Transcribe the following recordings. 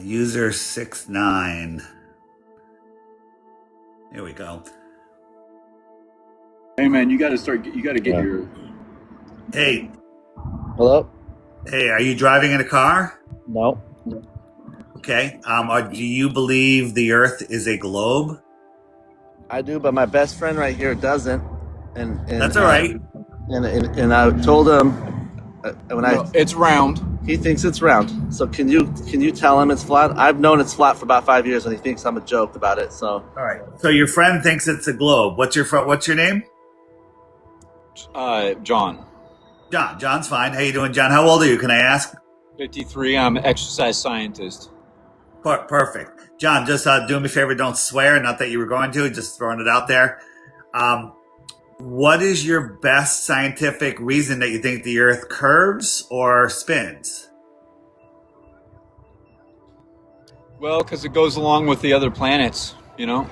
User 69. Here we go. Hey man, you got to get your. Hey, Hello? hey, are you driving in a car? No. Okay. Do you believe the Earth is a globe? I do, but my best friend right here doesn't. And That's all right. and I told him when I No, it's round. he thinks it's round. So can you tell him it's flat? I've known it's flat for about 5 years, and he thinks I'm a joke about it. So All right. So your friend thinks it's a globe. What's your name? John, John. John's fine. How you doing, John? How old are you? Can I ask? 53. I'm an exercise scientist. Perfect. John, just do me a favor. Don't swear. Not that you were going to. Just throwing it out there. Um, what is your best scientific reason that you think the Earth curves or spins? Well, because it goes along with the other planets, you know.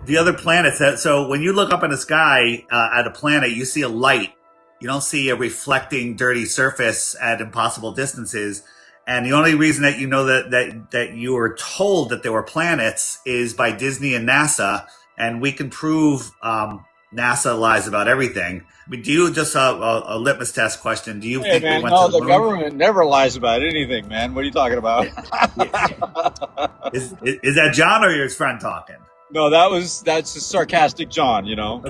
The other planets. So when you look up in the sky at a planet, you see a light. You don't see a reflecting, dirty surface at impossible distances. And the only reason that you know that you were told that there were planets is by Disney and NASA, and we can prove NASA lies about everything. I mean, do you just a litmus test question? Do you Hey think we man, went no, to the the moon? government never lies about anything, man. What are you talking about? Is that John or your friend talking? No, that's a sarcastic John, you know.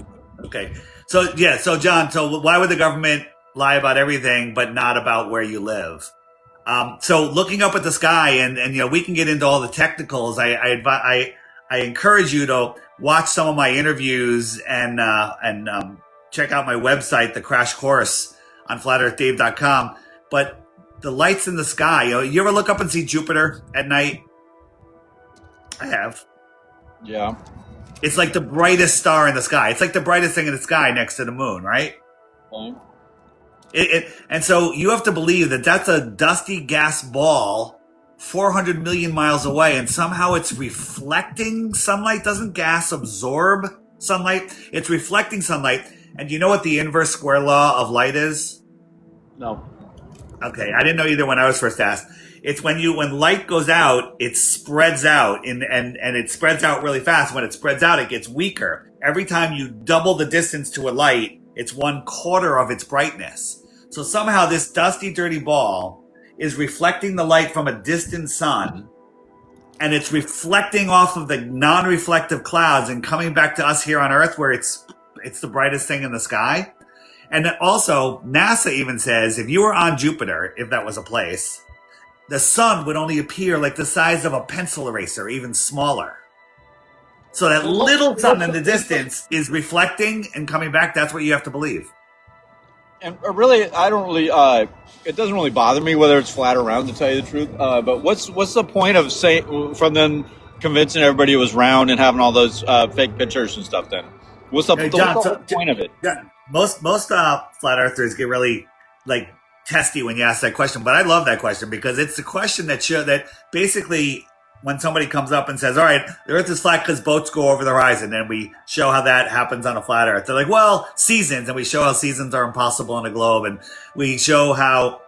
Okay. So yeah, so John, so why would the government lie about everything but not about where you live? So looking up at the sky and we can get into all the technicals. I encourage you to watch some of my interviews and check out my website, the crash course on flatearthdave.com. But the lights in the sky, you ever look up and see Jupiter at night? I have. Yeah. It's like the brightest star in the sky. It's like the brightest thing in the sky next to the moon, right? Okay. And so you have to believe that that's a dusty gas ball 400 million miles away, and somehow it's reflecting sunlight. Doesn't gas absorb sunlight? It's reflecting sunlight. And do you know what the inverse square law of light is? no. Okay, I didn't know either when I was first asked. It's when light goes out, it spreads out and it spreads out really fast. When it spreads out, it gets weaker. Every time you double the distance to a light, it's 1/4 of its brightness. So somehow this dusty, dirty ball is reflecting the light from a distant sun, and it's reflecting off of the non-reflective clouds and coming back to us here on Earth where it's the brightest thing in the sky. And also, NASA even says if you were on Jupiter, if that was a place, the sun would only appear like the size of a pencil eraser, even smaller. So that little sun in the distance is reflecting and coming back. That's what you have to believe. And really, I don't really. It doesn't really bother me whether it's flat or round, to tell you the truth. But what's the point of from them convincing everybody it was round and having all those fake pictures and stuff? Then what's the, Hey, the John, whole point of it? Yeah, most flat earthers get really like testy when you ask that question, but I love that question because it's the question that basically when somebody comes up and says, all right, the earth is flat because boats go over the horizon, and we show how that happens on a flat earth. They're like, well, seasons, and we show how seasons are impossible on a globe, and we show how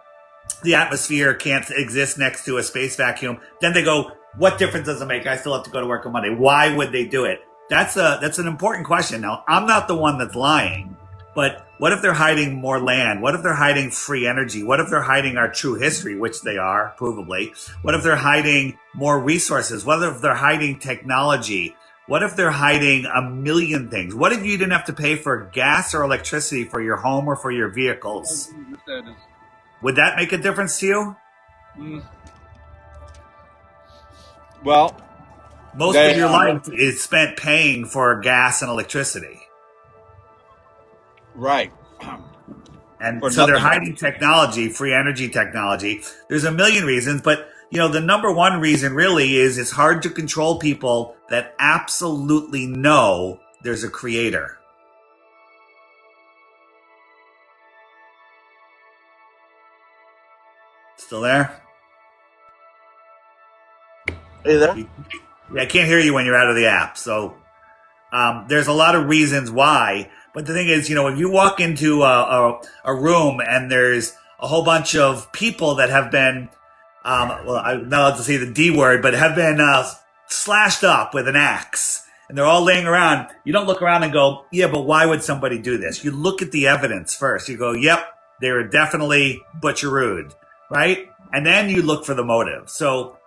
the atmosphere can't exist next to a space vacuum. Then they go, what difference does it make? I still have to go to work on Monday. Why would they do it? That's an important question. Now, I'm not the one that's lying, but what if they're hiding more land? What if they're hiding free energy? What if they're hiding our true history, which they are, provably? What if they're hiding more resources? What if they're hiding technology? What if they're hiding a million things? What if you didn't have to pay for gas or electricity for your home or for your vehicles? Would that make a difference to you? Well, Most of your life is spent paying for gas and electricity. right. And For so they're nothing. hiding technology, free energy technology. There's a million reasons, but the number one reason really is it's hard to control people that absolutely know there's a creator. Still there? Are you there? Yeah, I can't hear you when you're out of the app. So there's a lot of reasons why. But the thing is, if you walk into a room and there's a whole bunch of people that have been well, I'm not allowed to say the D word, but have been slashed up with an axe. And they're all laying around. You don't look around and go, yeah, but why would somebody do this? You look at the evidence first. You go, yep, they were definitely butcherooed, right? And then you look for the motive. So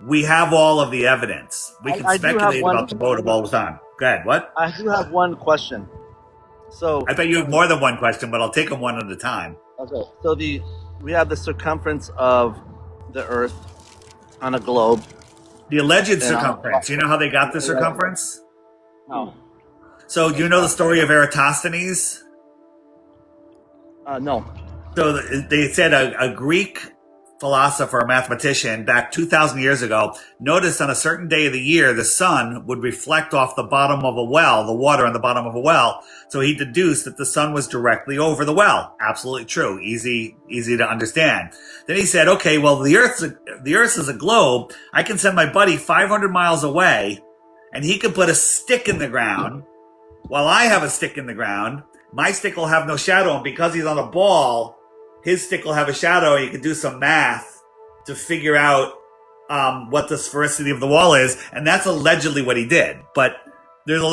we have all of the evidence. We can I do have speculate one. about the motive all the time. Go ahead. What? I do have one question. So I bet you have more than one question, but I'll take them one at a time. okay, so we have the circumference of the Earth on a globe. The alleged And circumference. You know how they got the circumference? no, So do you know the story of Eratosthenes? no. So they said a Greek philosopher, mathematician, back 2,000 years ago, noticed on a certain day of the year, the sun would reflect off the bottom of a well, the water on the bottom of a well. So he deduced that the sun was directly over the well. Absolutely true. Easy to understand. Then he said, okay, well, the Earth is a globe. I can send my buddy 500 miles away and he can put a stick in the ground while I have a stick in the ground. My stick will have no shadow, and because he's on a ball, his stick will have a shadow. You can do some math to figure out what the sphericity of the wall is, and that's allegedly what he did. But there's a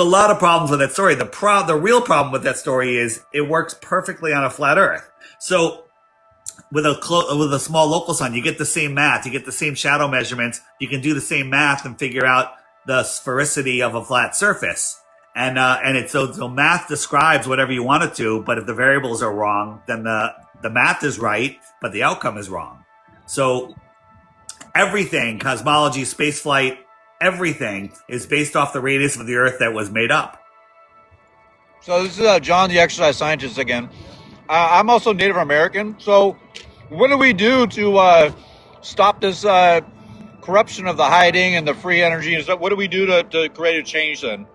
lot of problems with that story. The real problem with that story is it works perfectly on a flat Earth. So with a small local sun, you get the same math, you get the same shadow measurements, you can do the same math and figure out the sphericity of a flat surface. And it's so math describes whatever you want it to, but if the variables are wrong, then the math is right, but the outcome is wrong. So everything, cosmology, spaceflight, everything is based off the radius of the Earth that was made up. So this is John, the exercise scientist again. I'm also Native American. So what do we do to stop this corruption of the hiding and the free energy and stuff? What do we do to create a change then?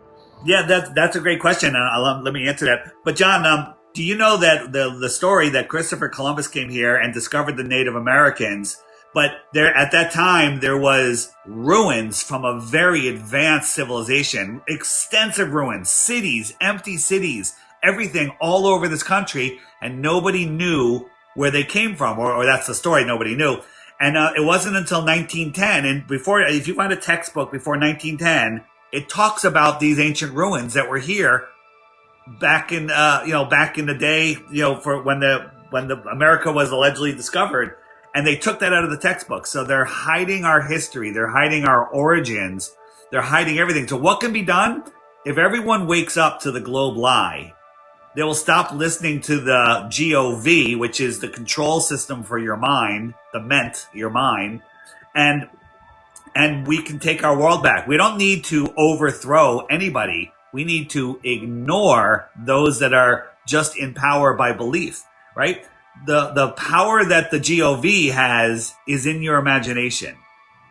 Yeah, that's a great question. Let me answer that. But John, do you know that the story that Christopher Columbus came here and discovered the Native Americans? But at that time there was ruins from a very advanced civilization, extensive ruins, cities, empty cities, everything all over this country, and nobody knew where they came from, or that's the story. Nobody knew. And it wasn't until 1910, and if you find a textbook before 1910. It talks about these ancient ruins that were here back in the day, for when the America was allegedly discovered, and they took that out of the textbook. So they're hiding our history, they're hiding our origins, they're hiding everything. So what can be done? If everyone wakes up to the globe lie, they will stop listening to the GOV, which is the control system for your mind, your mind, and we can take our world back. We don't need to overthrow anybody. We need to ignore those that are just in power by belief, right? The power that the GOV has is in your imagination.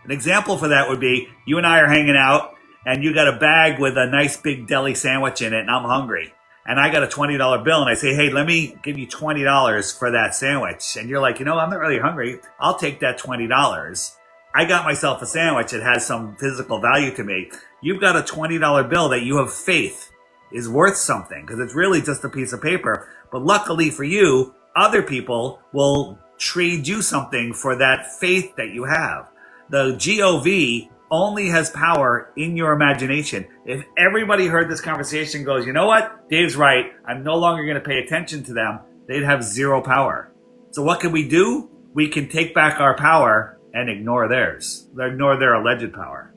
An example for that would be you and I are hanging out and you got a bag with a nice big deli sandwich in it and I'm hungry. And I got a $20 bill and I say, hey, let me give you $20 for that sandwich. And you're like, I'm not really hungry. I'll take that $20. I got myself a sandwich that has some physical value to me. You've got a $20 bill that you have faith is worth something because it's really just a piece of paper. But luckily for you, other people will trade you something for that faith that you have. The GOV only has power in your imagination. If everybody heard this conversation and goes, you know what? Dave's right. I'm no longer going to pay attention to them. They'd have zero power. So what can we do? We can take back our power and ignore theirs. Ignore their alleged power.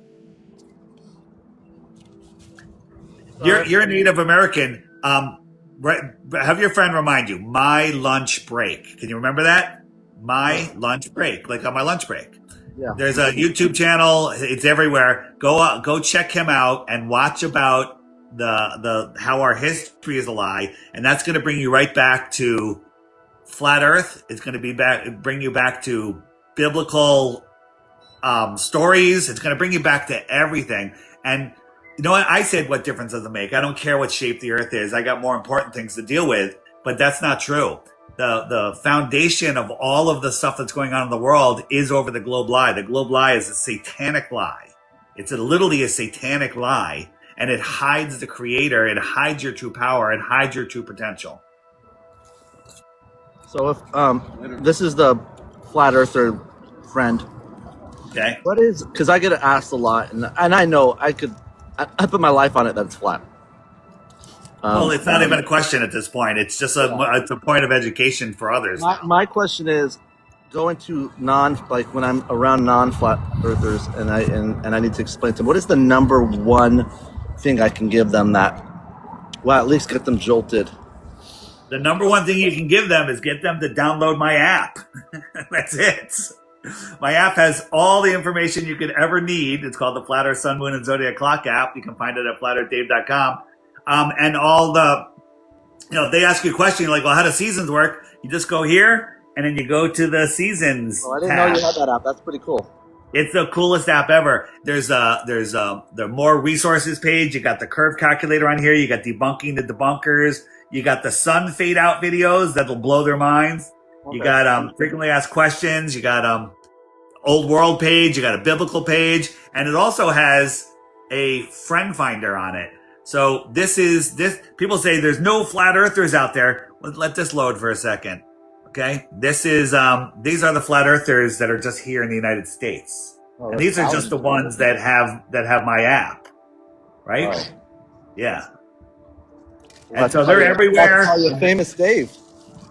You're a Native American. Have your friend remind you, my lunch break. Can you remember that? My lunch break. Like on my lunch break. Yeah. There's a YouTube channel. It's everywhere. Go check him out and watch about the how our history is a lie. And that's going to bring you right back to flat Earth. It's going to bring you back to biblical stories. It's going to bring you back to everything. And you know what? I said, what difference does it make? I don't care what shape the Earth is. I got more important things to deal with. But that's not true. The foundation of all of the stuff that's going on in the world is over the globe lie. The globe lie is a satanic lie. It's literally a satanic lie. And it hides the creator. It hides your true power. It hides your true potential. So if this is the flat earther friend. Okay. What is, because I get asked a lot, and I know I put my life on it that it's flat. Well, it's not even a question at this point. It's just it's a point of education for others. My question is, going to like when I'm around non-flat earthers, and I need to explain to them, what is the number one thing I can give them that will at least get them jolted? The number one thing you can give them is get them to download my app. That's it. My app has all the information you could ever need. It's called the Flat Earth Sun, Moon, and Zodiac Clock app. You can find it at flatearthdave.com. And all the, if they ask you a question, you're like, well, how do seasons work? You just go here, and then you go to the seasons Oh, I didn't tab. know you had that app. That's pretty cool. It's the coolest app ever. There's the more resources page. You got the curve calculator on here. You got debunking the debunkers. You got the sun fade out videos that'll blow their minds. Okay. You got frequently asked questions. You got old world page. You got a biblical page, and it also has a friend finder on it. So this. People say there's no flat earthers out there. Let this load for a second. Okay, this is these are the flat earthers that are just here in the United States, and these are just the ones that have my app, right? Oh. Yeah, well, and so they're everywhere. That's how you're famous, Dave.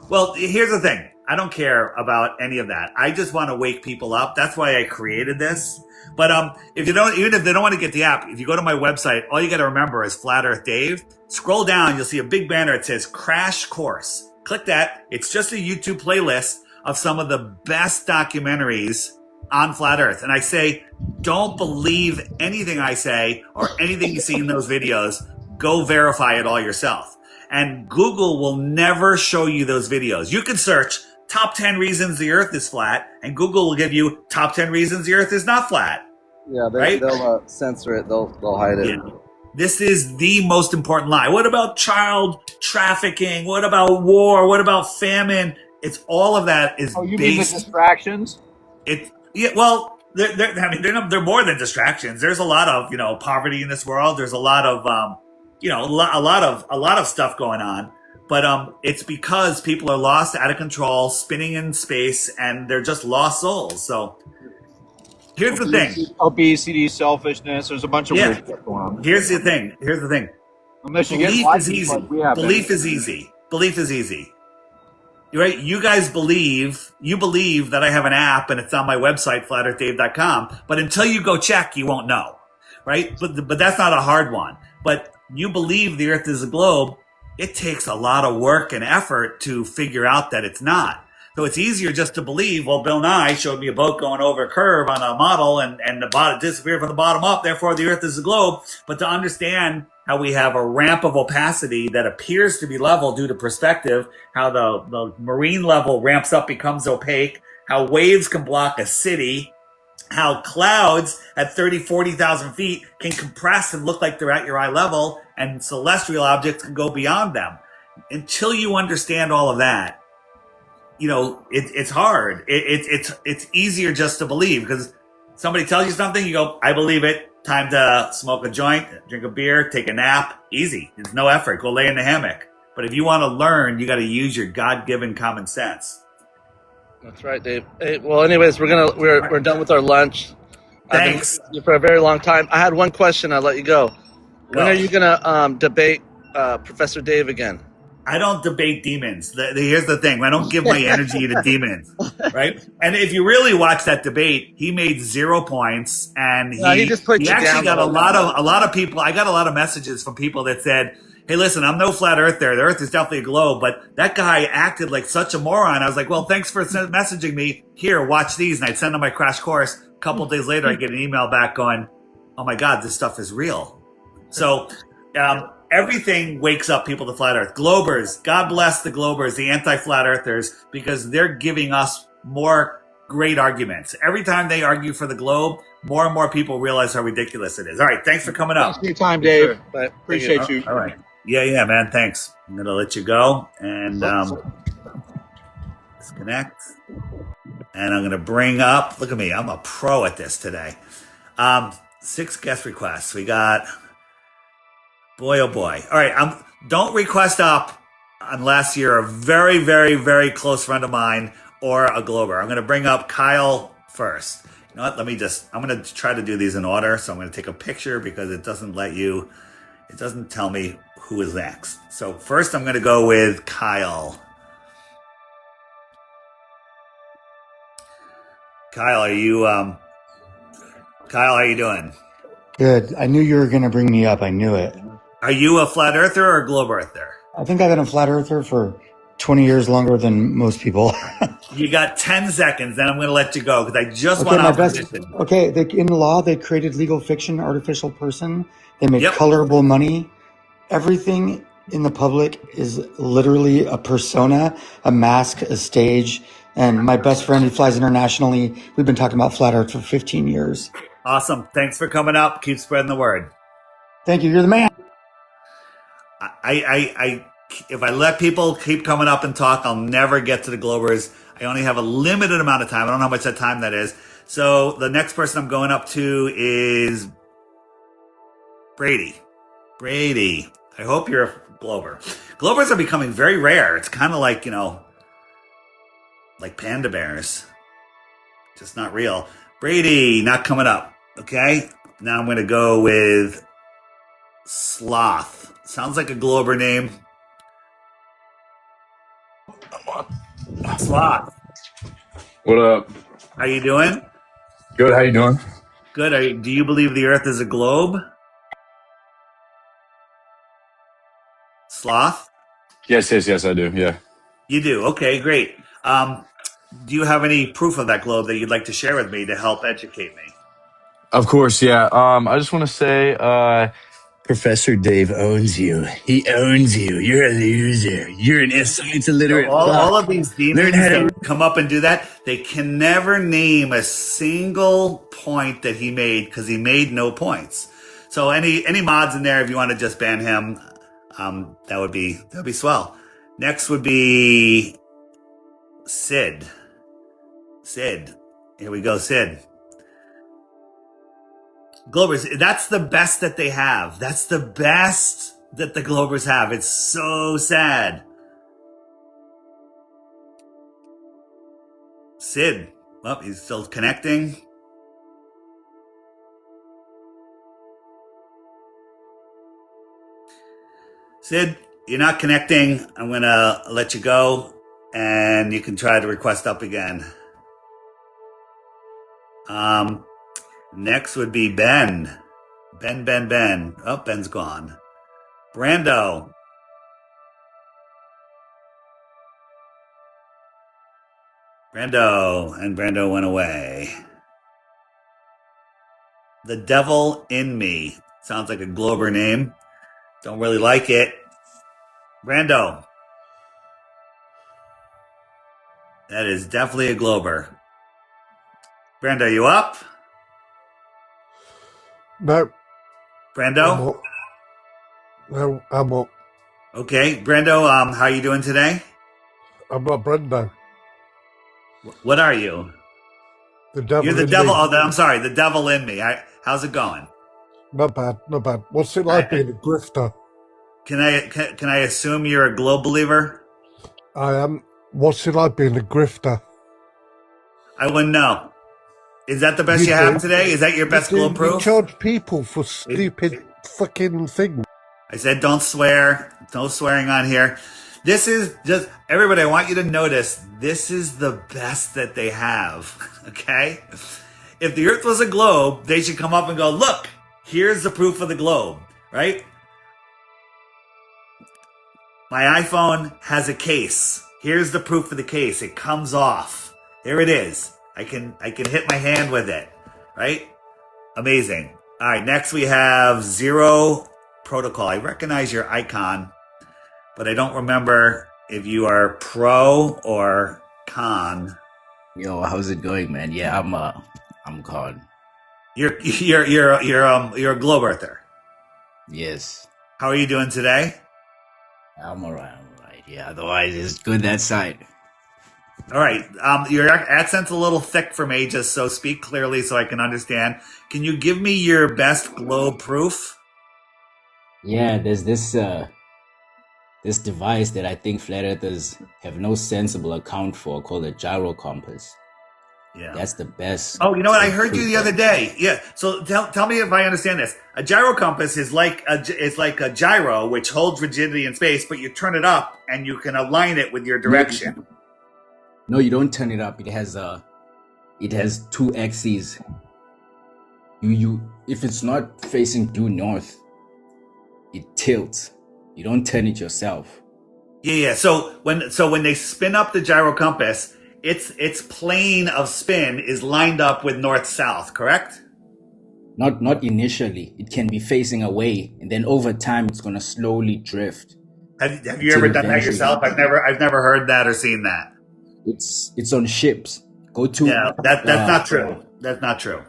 Well, here's the thing: I don't care about any of that. I just want to wake people up. That's why I created this. But if you don't, even if they don't want to get the app, if you go to my website, all you got to remember is Flat Earth Dave. Scroll down, you'll see a big banner. It says Crash Course. Click that. It's just a YouTube playlist of some of the best documentaries on Flat Earth. And I say, don't believe anything I say or anything you see in those videos. Go verify it all yourself. And Google will never show you those videos. You can search top 10 reasons the earth is flat, and Google will give you top 10 reasons the earth is not flat. Yeah, right? They'll censor it. They'll hide it. Yeah. This is the most important lie. What about child trafficking? What about war? What about famine? It's all of that is you based. Mean the distractions? Well, they're more than distractions. There's a lot of poverty in this world. There's a lot of a lot of stuff going on. But it's because people are lost, out of control, spinning in space, and they're just lost souls. So here's the thing: obesity, selfishness. There's a bunch of weird stuff going on. Here's the thing. Unless you belief get is easy. like we have Belief is easy. Belief is easy. Right? You guys believe that I have an app and it's on my website, flatearthdave.com. But until you go check, you won't know. Right? But that's not a hard one. But you believe the Earth is a globe. It takes a lot of work and effort to figure out that it's not. So it's easier just to believe, well, Bill Nye showed me a boat going over a curve on a model and the bottom disappeared from the bottom up. Therefore, the Earth is a globe. But to understand how we have a ramp of opacity that appears to be level due to perspective, how the marine level ramps up, becomes opaque, how waves can block a city, how clouds at 30, 40,000 feet can compress and look like they're at your eye level, and celestial objects can go beyond them. Until you understand all of that, it's hard. It's easier just to believe, because somebody tells you something, you go, I believe it. Time to smoke a joint, drink a beer, take a nap. Easy. It's no effort. Go lay in the hammock. But if you want to learn, you got to use your God-given common sense. That's right, Dave. Hey, well, anyways, we're done with our lunch. Thanks. I've been with you for a very long time. I had one question. I'll let you go. When are you gonna debate Professor Dave again? I don't debate demons. Here's the thing. I don't give my energy to demons, right? And if you really watch that debate, he made 0 points, and he just put he you actually down got a lot of people. I got a lot of messages from people that said, hey, listen, I'm no flat earther. The earth is definitely a globe, but that guy acted like such a moron. I was like, well, thanks for messaging me. Here, watch these. And I'd send him my crash course. A couple of days later, I get an email back going, oh my God, this stuff is real. So, everything wakes up people to flat earth. Globers, God bless the globers, the anti-flat earthers, because they're giving us more great arguments. Every time they argue for the globe, more and more people realize how ridiculous it is. All right, thanks for coming up. Thanks for your time, Dave. Appreciate you. All right. Yeah, man, thanks. I'm going to let you go and disconnect. And I'm going to bring up, look at me, I'm a pro at this today. 6 guest requests. We got... Boy, oh boy. All right. Don't request up unless you're a very, very, very close friend of mine or a Glober. I'm going to bring up Kyle first. You know what? I'm going to try to do these in order. So I'm going to take a picture because it doesn't tell me who is next. So first I'm going to go with Kyle. Kyle, Kyle, how you doing? Good. I knew you were going to bring me up. I knew it. Are you a flat earther or a globe earther? I think I've been a flat earther for 20 years longer than most people. You got 10 seconds, then I'm going to let you go because I just Okay, want my best. opposition. Okay, in law, they created legal fiction, artificial person. They make Yep. colorable money. Everything in the public is literally a persona, a mask, a stage. And my best friend, he flies internationally. We've been talking about flat earth for 15 years. Awesome. Thanks for coming up. Keep spreading the word. Thank you. You're the man. If I let people keep coming up and talk, I'll never get to the Globers. I only have a limited amount of time. I don't know how much that time that is. So the next person I'm going up to is Brady. Brady, I hope you're a Glober. Globers are becoming very rare. It's kind of like, like panda bears. Just not real. Brady, not coming up. Okay. Now I'm going to go with Sloth. Sounds like a Glober name. Sloth. What up? How you doing? Good. How you doing? Good. Do you believe the Earth is a globe? Sloth? Yes, I do. Yeah. You do. Okay, great. Do you have any proof of that globe that you'd like to share with me to help educate me? Of course, yeah. I just want to say, Professor Dave owns you. He owns you. You're a loser. You're an science So illiterate. all of these Learn demons how to. that come up and do that, they can never name a single point that he made because he made no points. So any mods in there, if you want to just ban him, that'd be swell. Next would be Sid. Sid. Here we go, Sid. Globers, that's the best that they have. That's the best that the Globers have. It's so sad. Sid. Well, he's still connecting. Sid, you're not connecting. I'm going to let you go, and you can try to request up again. Next would be Ben. Ben. Oh, Ben's gone. Brando. Brando went away. The Devil in Me. Sounds like a Glober name. Don't really like it. Brando. That is definitely a Glober. Brando, you up? No, Brando? I'm up. Okay. Brando, how are you doing today? I'm not Brendo. What are you? The devil. You're the in devil. me. Oh, I'm sorry. The devil in me. How's it going? Not bad. What's it like being a grifter? Can I assume you're a globe believer? I am. What's it like being a grifter? I wouldn't know. Is that the best you have today? Is that your best globe You proof? charge people for stupid fucking things. I said don't swear. No swearing on here. This is just, everybody, I want you to notice, this is the best that they have, okay? If the Earth was a globe, they should come up and go, look, here's the proof of the globe, right? My iPhone has a case. Here's the proof of the case. It comes off. There it is. I can hit my hand with it, right? Amazing. All right, next we have Zero Protocol. I recognize your icon, but I don't remember if you are pro or con. Yo, how's it going, man? Yeah, I'm con. You're a globe earther. Yes, How are you doing today? I'm alright. Yeah, otherwise it's good that side. All right. Your accent's a little thick for me, just so speak clearly so I can understand. Can you give me your best globe proof? Yeah, there's this device that I think flat earthers have no sensible account for called a gyro compass. Yeah. That's the best. Oh, you know what? I heard you the other day. Yeah. So tell me if I understand this. A gyro compass is like a gyro, which holds rigidity in space, but you turn it up and you can align it with your direction. No, you don't turn it up. It has two axes. You if it's not facing due north, it tilts. You don't turn it yourself. Yeah. So when they spin up the gyro compass, its plane of spin is lined up with north south, correct? Not initially. It can be facing away, and then over time, it's gonna slowly drift. Have you ever done that yourself? I've never heard that or seen that. It's on ships. Go to that's not true. That's not true.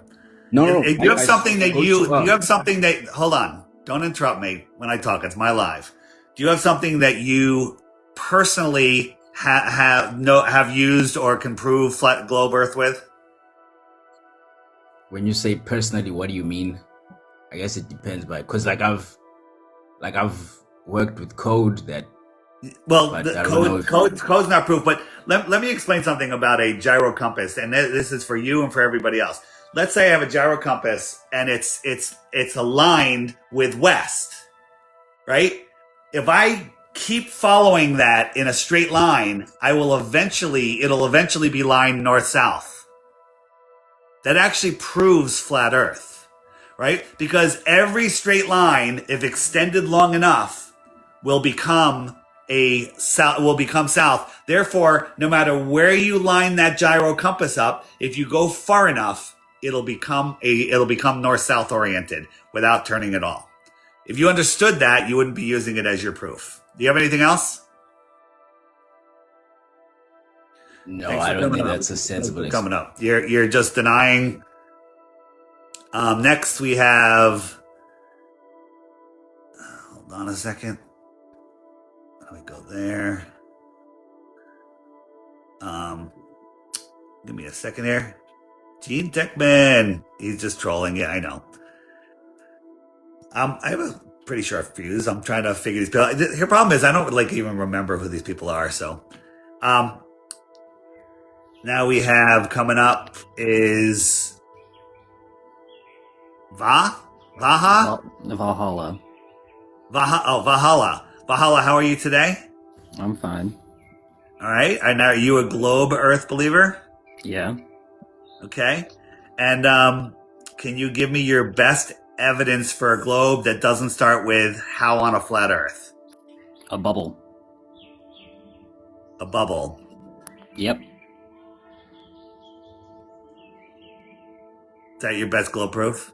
No. You have something that you have something that. Hold on. Don't interrupt me when I talk. It's my live. Do you have something that you personally have used or can prove flat globe Earth with? When you say personally, what do you mean? I guess it depends, because I've worked with code that. Well, the code's not proof, but let me explain something about a gyro compass, and this is for you and for everybody else. Let's say I have a gyro compass and it's aligned with west, right? If I keep following that in a straight line, it'll eventually be lined north-south. That actually proves flat Earth, right? Because every straight line, if extended long enough, will become south. Therefore, no matter where you line that gyro compass up, if you go far enough, it'll become north-south oriented without turning at all. If you understood that, you wouldn't be using it as your proof. Do you have anything else? No, I don't think that's a sensible coming up. You're just denying. Next we have. Hold on a second. Let me go there. Give me a second here. Gene Techman. He's just trolling. Yeah, I know. I have a pretty sharp fuse. I'm trying to figure these people out. The problem is I don't even remember who these people are. So, now we have coming up is Valhalla. Valhalla, how are you today? I'm fine. All right. And are you a globe Earth believer? Yeah. Okay. And can you give me your best evidence for a globe that doesn't start with how on a flat Earth? A bubble. A bubble. Yep. Is that your best globe proof?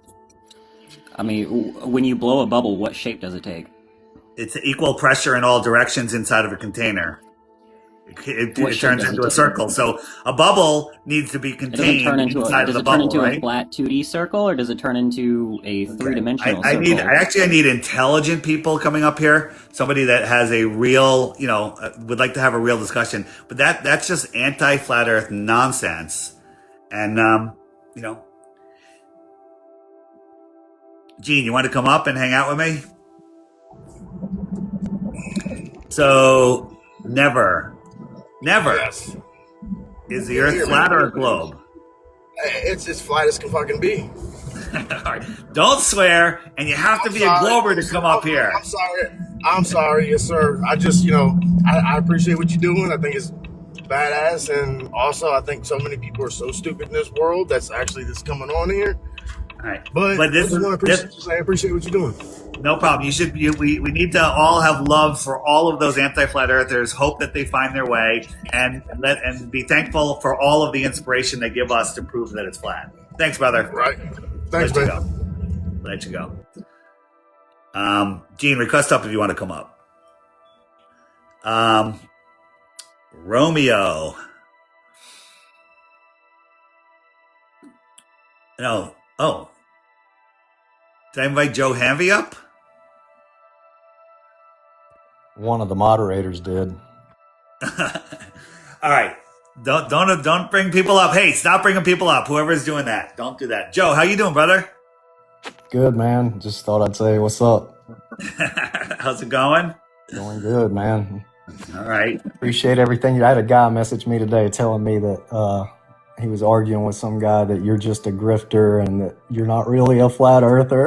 I mean, when you blow a bubble, what shape does it take? It's equal pressure in all directions inside of a container. It turns into a circle. So a bubble needs to be contained inside of the bubble, right? Does it turn into a flat 2D circle, or does it turn into a three-dimensional circle? I need intelligent people coming up here. Somebody that has a real, would like to have a real discussion. But that's just anti-flat Earth nonsense. And, Gene, you want to come up and hang out with me? So, never yes. Is the Earth flat or a globe? It's flat as can fucking be. Don't swear, and you have to be a glober to come up here. I'm sorry, yes sir. I just, I appreciate what you're doing. I think it's badass, and also I think so many people are so stupid in this world that's coming on here. All right. But I appreciate what you're doing. No problem. We need to all have love for all of those anti-flat earthers. Hope that they find their way, and be thankful for all of the inspiration they give us to prove that it's flat. Thanks, brother. Right. Thanks, man. Let you go. Gene, request up if you want to come up. Romeo. No. Oh. Did I invite Joe Hanvey up? One of the moderators did. All right. Don't bring people up. Hey, stop bringing people up. Whoever's doing that, don't do that. Joe, how you doing, brother? Good, man. Just thought I'd say what's up. How's it going? Going good, man. All right. Appreciate everything. I had a guy message me today telling me that he was arguing with some guy that you're just a grifter and that you're not really a flat earther.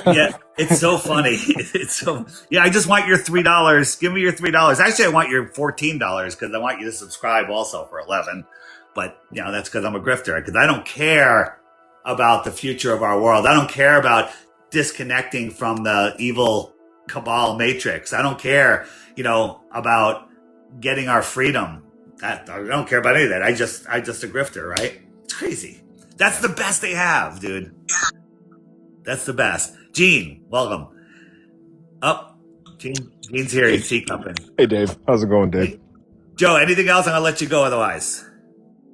Yeah, it's so funny. It's so yeah. I just want your $3. Give me your $3. Actually, I want your $14 because I want you to subscribe also for 11. But that's because I'm a grifter. Because I don't care about the future of our world. I don't care about disconnecting from the evil cabal matrix. I don't care, about getting our freedom. I don't care about any of that. I just a grifter, right? It's crazy. That's the best they have, dude. That's the best. Gene, welcome. Gene's here. He's teacupping. Hey, Dave. How's it going, Dave? Hey. Joe, anything else? I'm going to let you go otherwise.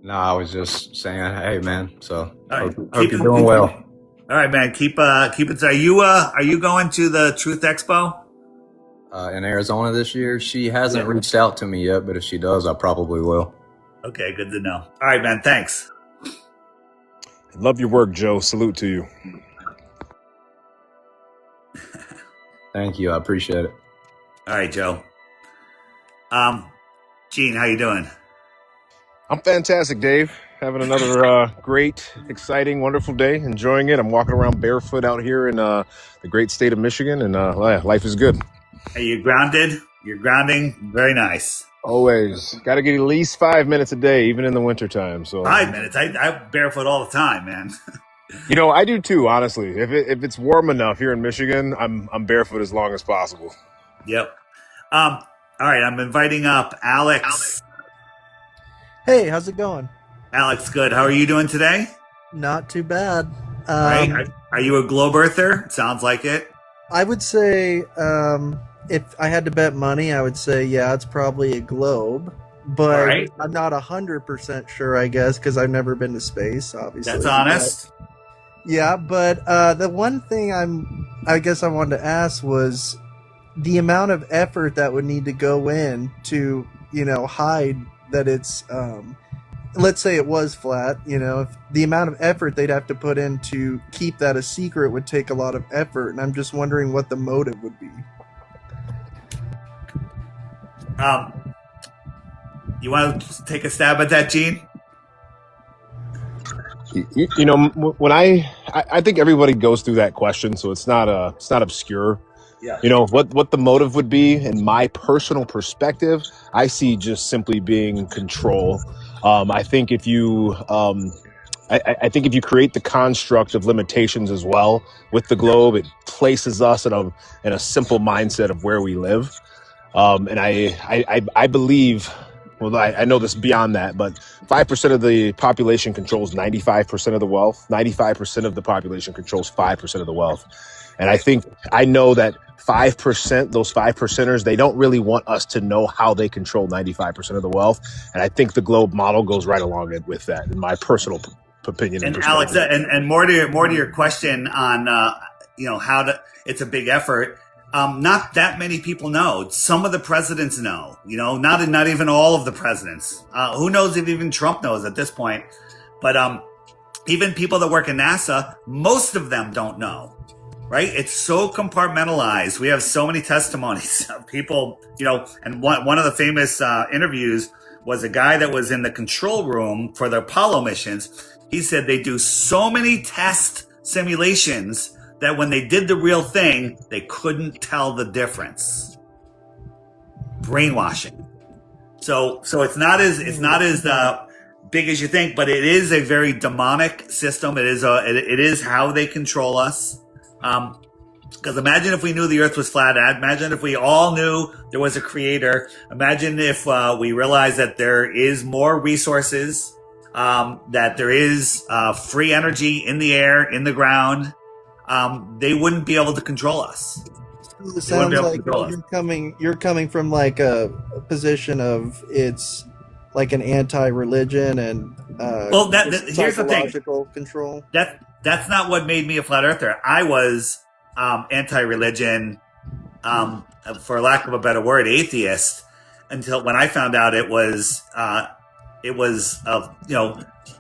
No, I was just saying, hey, man. So right. hope you're doing well. All right, man. Keep it. Are you going to the Truth Expo? In Arizona this year? She hasn't reached out to me yet, but if she does, I probably will. Okay, good to know. All right, man. Thanks. Love your work, Joe. Salute to you. Thank you. I appreciate it. All right, Joe. Gene, how you doing? I'm fantastic, Dave. Having another great, exciting, wonderful day. Enjoying it. I'm walking around barefoot out here in the great state of Michigan, and life is good. Are you grounded? You're grounding. Very nice. Always. Got to get at least 5 minutes a day, even in the wintertime. So 5 minutes. I barefoot all the time, man. I do too, honestly. If it's warm enough here in Michigan, I'm barefoot as long as possible. Yep. All right, I'm inviting up Alex. Hey, how's it going? Alex, good. How are you doing today? Not too bad. Right. Are you a globe earther? Sounds like it. I would say, if I had to bet money, I would say, yeah, it's probably a globe. But I'm not 100% sure, I guess, because I've never been to space, obviously. That's honest. But the one thing I guess I wanted to ask was the amount of effort that would need to go in to, hide that it's, let's say it was flat, if the amount of effort they'd have to put in to keep that a secret would take a lot of effort. And I'm just wondering what the motive would be. You want to take a stab at that, Gene? When I think everybody goes through that question, so it's not obscure. Yeah. What the motive would be, in my personal perspective, I see just simply being control. I think if you create the construct of limitations as well with the globe, it places us in a simple mindset of where we live. And I believe. Well, I know this beyond that, but 5% of the population controls 95% of the wealth. 95% of the population controls 5% of the wealth. And I know that 5%, those 5%ers, they don't really want us to know how they control 95% of the wealth. And I think the globe model goes right along with that, in my personal opinion. And Alex, and more to your question on, it's a big effort. Not that many people know. Some of the presidents know, not even all of the presidents. Who knows if even Trump knows at this point? But even people that work in NASA, most of them don't know, right? It's so compartmentalized. We have so many testimonies of people, and one of the famous interviews was a guy that was in the control room for the Apollo missions. He said they do so many test simulations that when they did the real thing, they couldn't tell the difference. Brainwashing. So it's not as big as you think, but it is a very demonic system. It is how they control us. Because imagine if we knew the Earth was flat. Imagine if we all knew there was a creator. Imagine if we realized that there is more resources, that there is free energy in the air, in the ground. They wouldn't be able to control us. It sounds like you're coming from like a position of it's like an anti-religion and here's the thing. Psychological control. That's not what made me a flat earther. I was anti-religion, for lack of a better word, atheist, until when I found out it was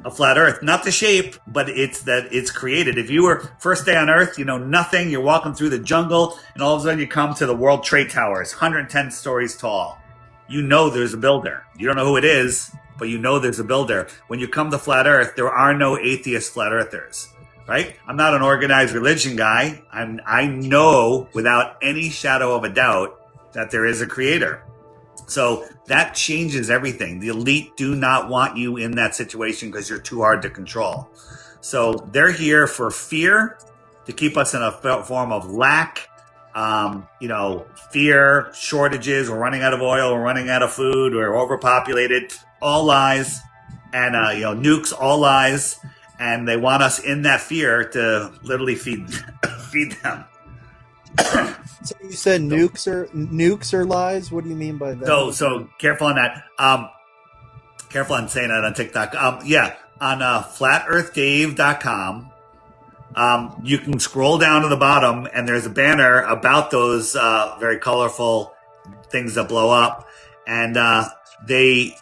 a flat earth, not the shape, but it's created. If you were first day on earth, you know nothing, you're walking through the jungle and all of a sudden you come to the World Trade Towers, 110 stories tall. You know there's a builder. You don't know who it is, but you know there's a builder. When you come to flat Earth, there are no atheist flat earthers, right? I'm not an organized religion guy. I know without any shadow of a doubt that there is a creator. So that changes everything. The elite do not want you in that situation because you're too hard to control. So they're here for fear, to keep us in a form of lack, fear, shortages, we're running out of oil, we're running out of food, we're overpopulated, all lies, and nukes, all lies, and they want us in that fear to literally feed them. So you said nukes are lies? What do you mean by that? So careful on that. Careful on saying that on TikTok. On flatearthdave.com. You can scroll down to the bottom, and there's a banner about those very colorful things that blow up, and they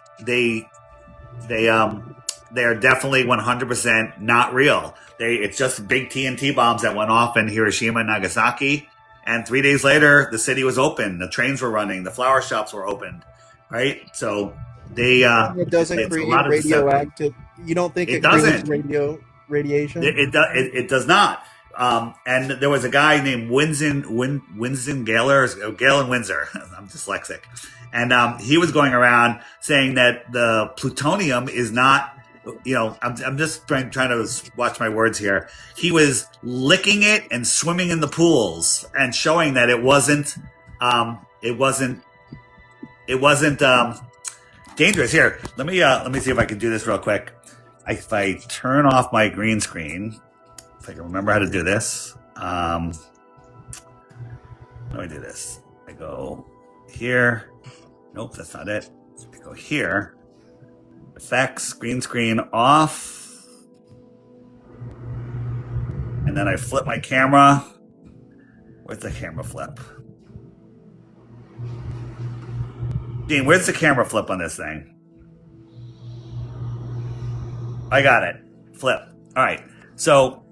are definitely 100% not real. It's just big TNT bombs that went off in Hiroshima and Nagasaki, and 3 days later, the city was open, the trains were running, the flower shops were opened, right? So it doesn't create radioactive. You don't think it creates radiation? It does not. And there was a guy named Winston Galen Windsor. I'm dyslexic. And he was going around saying that the plutonium is not, I'm just trying to watch my words here. He was licking it and swimming in the pools and showing that it wasn't dangerous. Here, let me see if I can do this real quick. If I turn off my green screen, if I can remember how to do this, let me do this. I go here. Nope, that's not it. I go here. Effects, green screen off. And then I flip my camera. Where's the camera flip? Dean, where's the camera flip on this thing? I got it. Flip. All right. So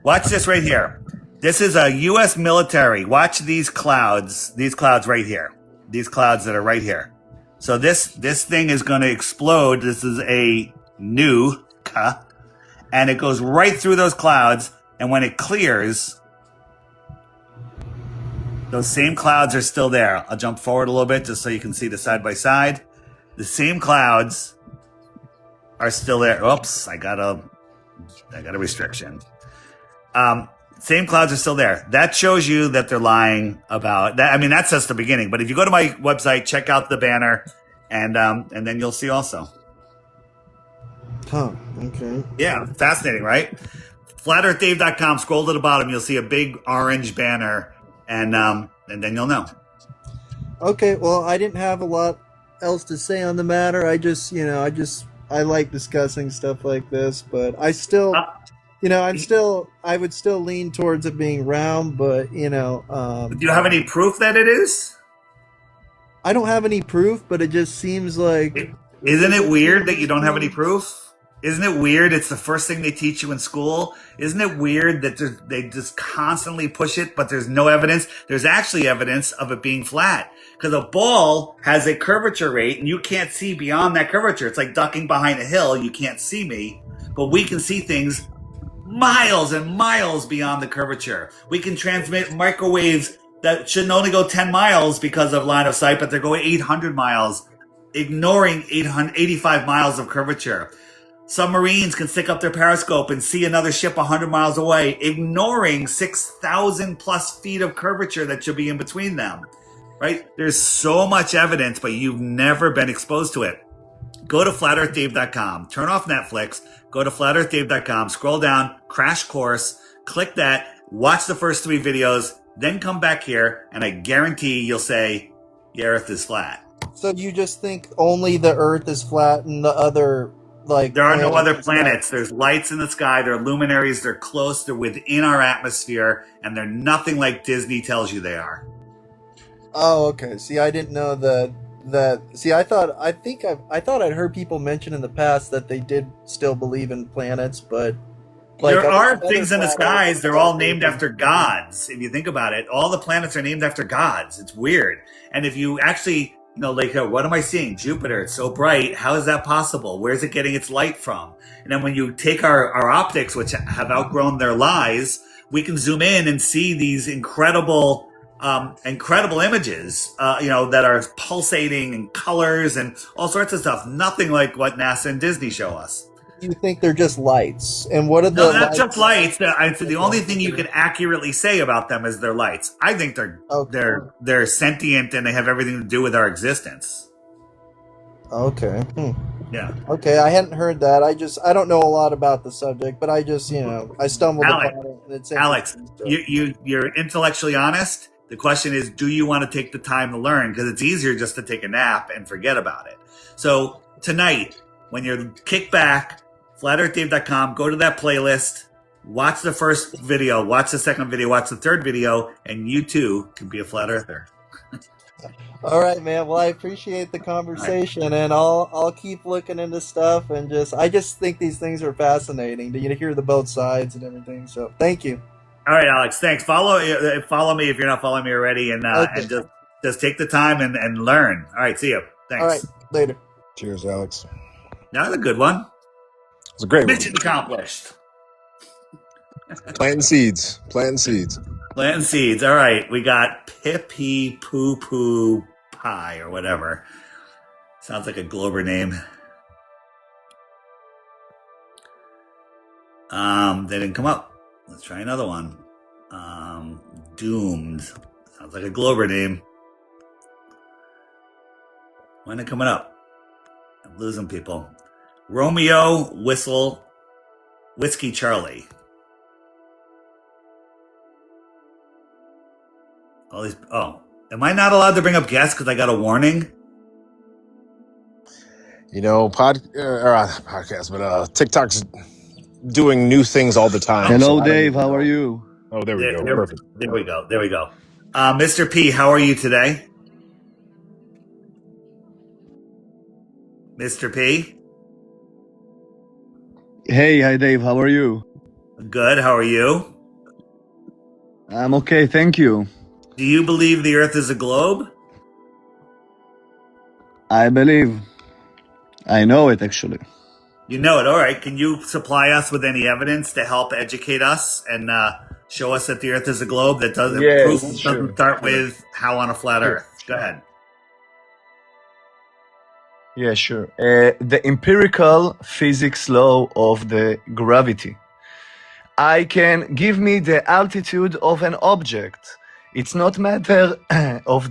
watch this right here. This is a U.S. military. Watch these clouds. These clouds right here. These clouds that are right here. So this thing is going to explode. This is a nuke, and it goes right through those clouds. And when it clears, those same clouds are still there. I'll jump forward a little bit just so you can see the side by side. The same clouds are still there. Oops, I got a restriction. Same clouds are still there. That shows you that they're lying about that. I mean, that's just the beginning. But if you go to my website, check out the banner, and then you'll see also. Huh. Okay. Yeah, fascinating, right? flatearthdave.com. Scroll to the bottom. You'll see a big orange banner, and then you'll know. Okay. Well, I didn't have a lot else to say on the matter. I like discussing stuff like this, but I still. I would still lean towards it being round, but do you have any proof that it is? I don't have any proof, but it just seems like. Isn't it weird that you don't have any proof? Isn't it weird? It's the first thing they teach you in school. Isn't it weird that they just constantly push it, but there's no evidence? There's actually evidence of it being flat because a ball has a curvature rate, and you can't see beyond that curvature. It's like ducking behind a hill. You can't see me, but we can see things miles and miles beyond the curvature. We can transmit microwaves that should only go 10 miles because of line of sight, but they're going 800 miles, ignoring 85 miles of curvature. Submarines can stick up their periscope and see another ship 100 miles away, ignoring 6,000 plus feet of curvature that should be in between them, right? There's so much evidence, but you've never been exposed to it. Go to flatearthdave.com, turn off Netflix, go to flatearthdave.com, scroll down, crash course, click that, watch the first 3 videos, then come back here, and I guarantee you'll say, the Earth is flat. So you just think only the Earth is flat and the other, there are no other planets. There's lights in the sky, they're luminaries, they're close, they're within our atmosphere, and they're nothing like Disney tells you they are. Oh, okay. See, I didn't know that. I thought I'd heard people mention in the past that they did still believe in planets, but there are things in the skies. They're all named after gods. If you think about it, all the planets are named after gods. It's weird. And if you actually, like, what am I seeing? Jupiter, it's so bright. How is that possible? Where's it getting its light from? And then when you take our optics, which have outgrown their lies, we can zoom in and see these incredible images, that are pulsating in colors and all sorts of stuff. Nothing like what NASA and Disney show us. You think they're just lights? And what are No, the not lights? just lights. The only thing you can accurately say about them is they're lights. I think they're sentient and they have everything to do with our existence. Okay. Yeah. Okay, I hadn't heard that. I don't know a lot about the subject, but I just I stumbled upon it. And it's Alex, interesting, so. you're intellectually honest. The question is, do you want to take the time to learn? Because it's easier just to take a nap and forget about it. So tonight, when you're kicked back, flatearthdave.com, go to that playlist, watch the first video, watch the second video, watch the third video, and you too can be a flat earther. All right, man. Well, I appreciate the conversation, and I'll keep looking into stuff, and I just think these things are fascinating to hear the both sides and everything. So, thank you. All right, Alex. Thanks. Follow me if you're not following me already, and just take the time and learn. All right. See you. Thanks. All right. Later. Cheers, Alex. That was a good one. It's a great Mission accomplished. Planting seeds. Planting seeds. Planting seeds. All right. We got Pippy Poo Poo Pie or whatever. Sounds like a Glober name. They didn't come up. Let's try another one. Doomed. Sounds like a Glober name. When are they coming up? I'm losing people. Romeo Whistle Whiskey Charlie. Am I not allowed to bring up guests because I got a warning? Podcast, but TikTok's doing new things all the time. Hello, Dave. How are you? Oh, there we go. Perfect. There we go. Mr. P, how are you today? Mr. P? Hey, hi, Dave. How are you? Good. How are you? I'm okay. Thank you. Do you believe the Earth is a globe? I believe. I know it, actually. You know it. All right. Can you supply us with any evidence to help educate us and show us that the Earth is a globe that doesn't start with how on a flat Earth? Go ahead. Yeah, sure. The empirical physics law of the gravity. I can give me the altitude of an object. It's not matter of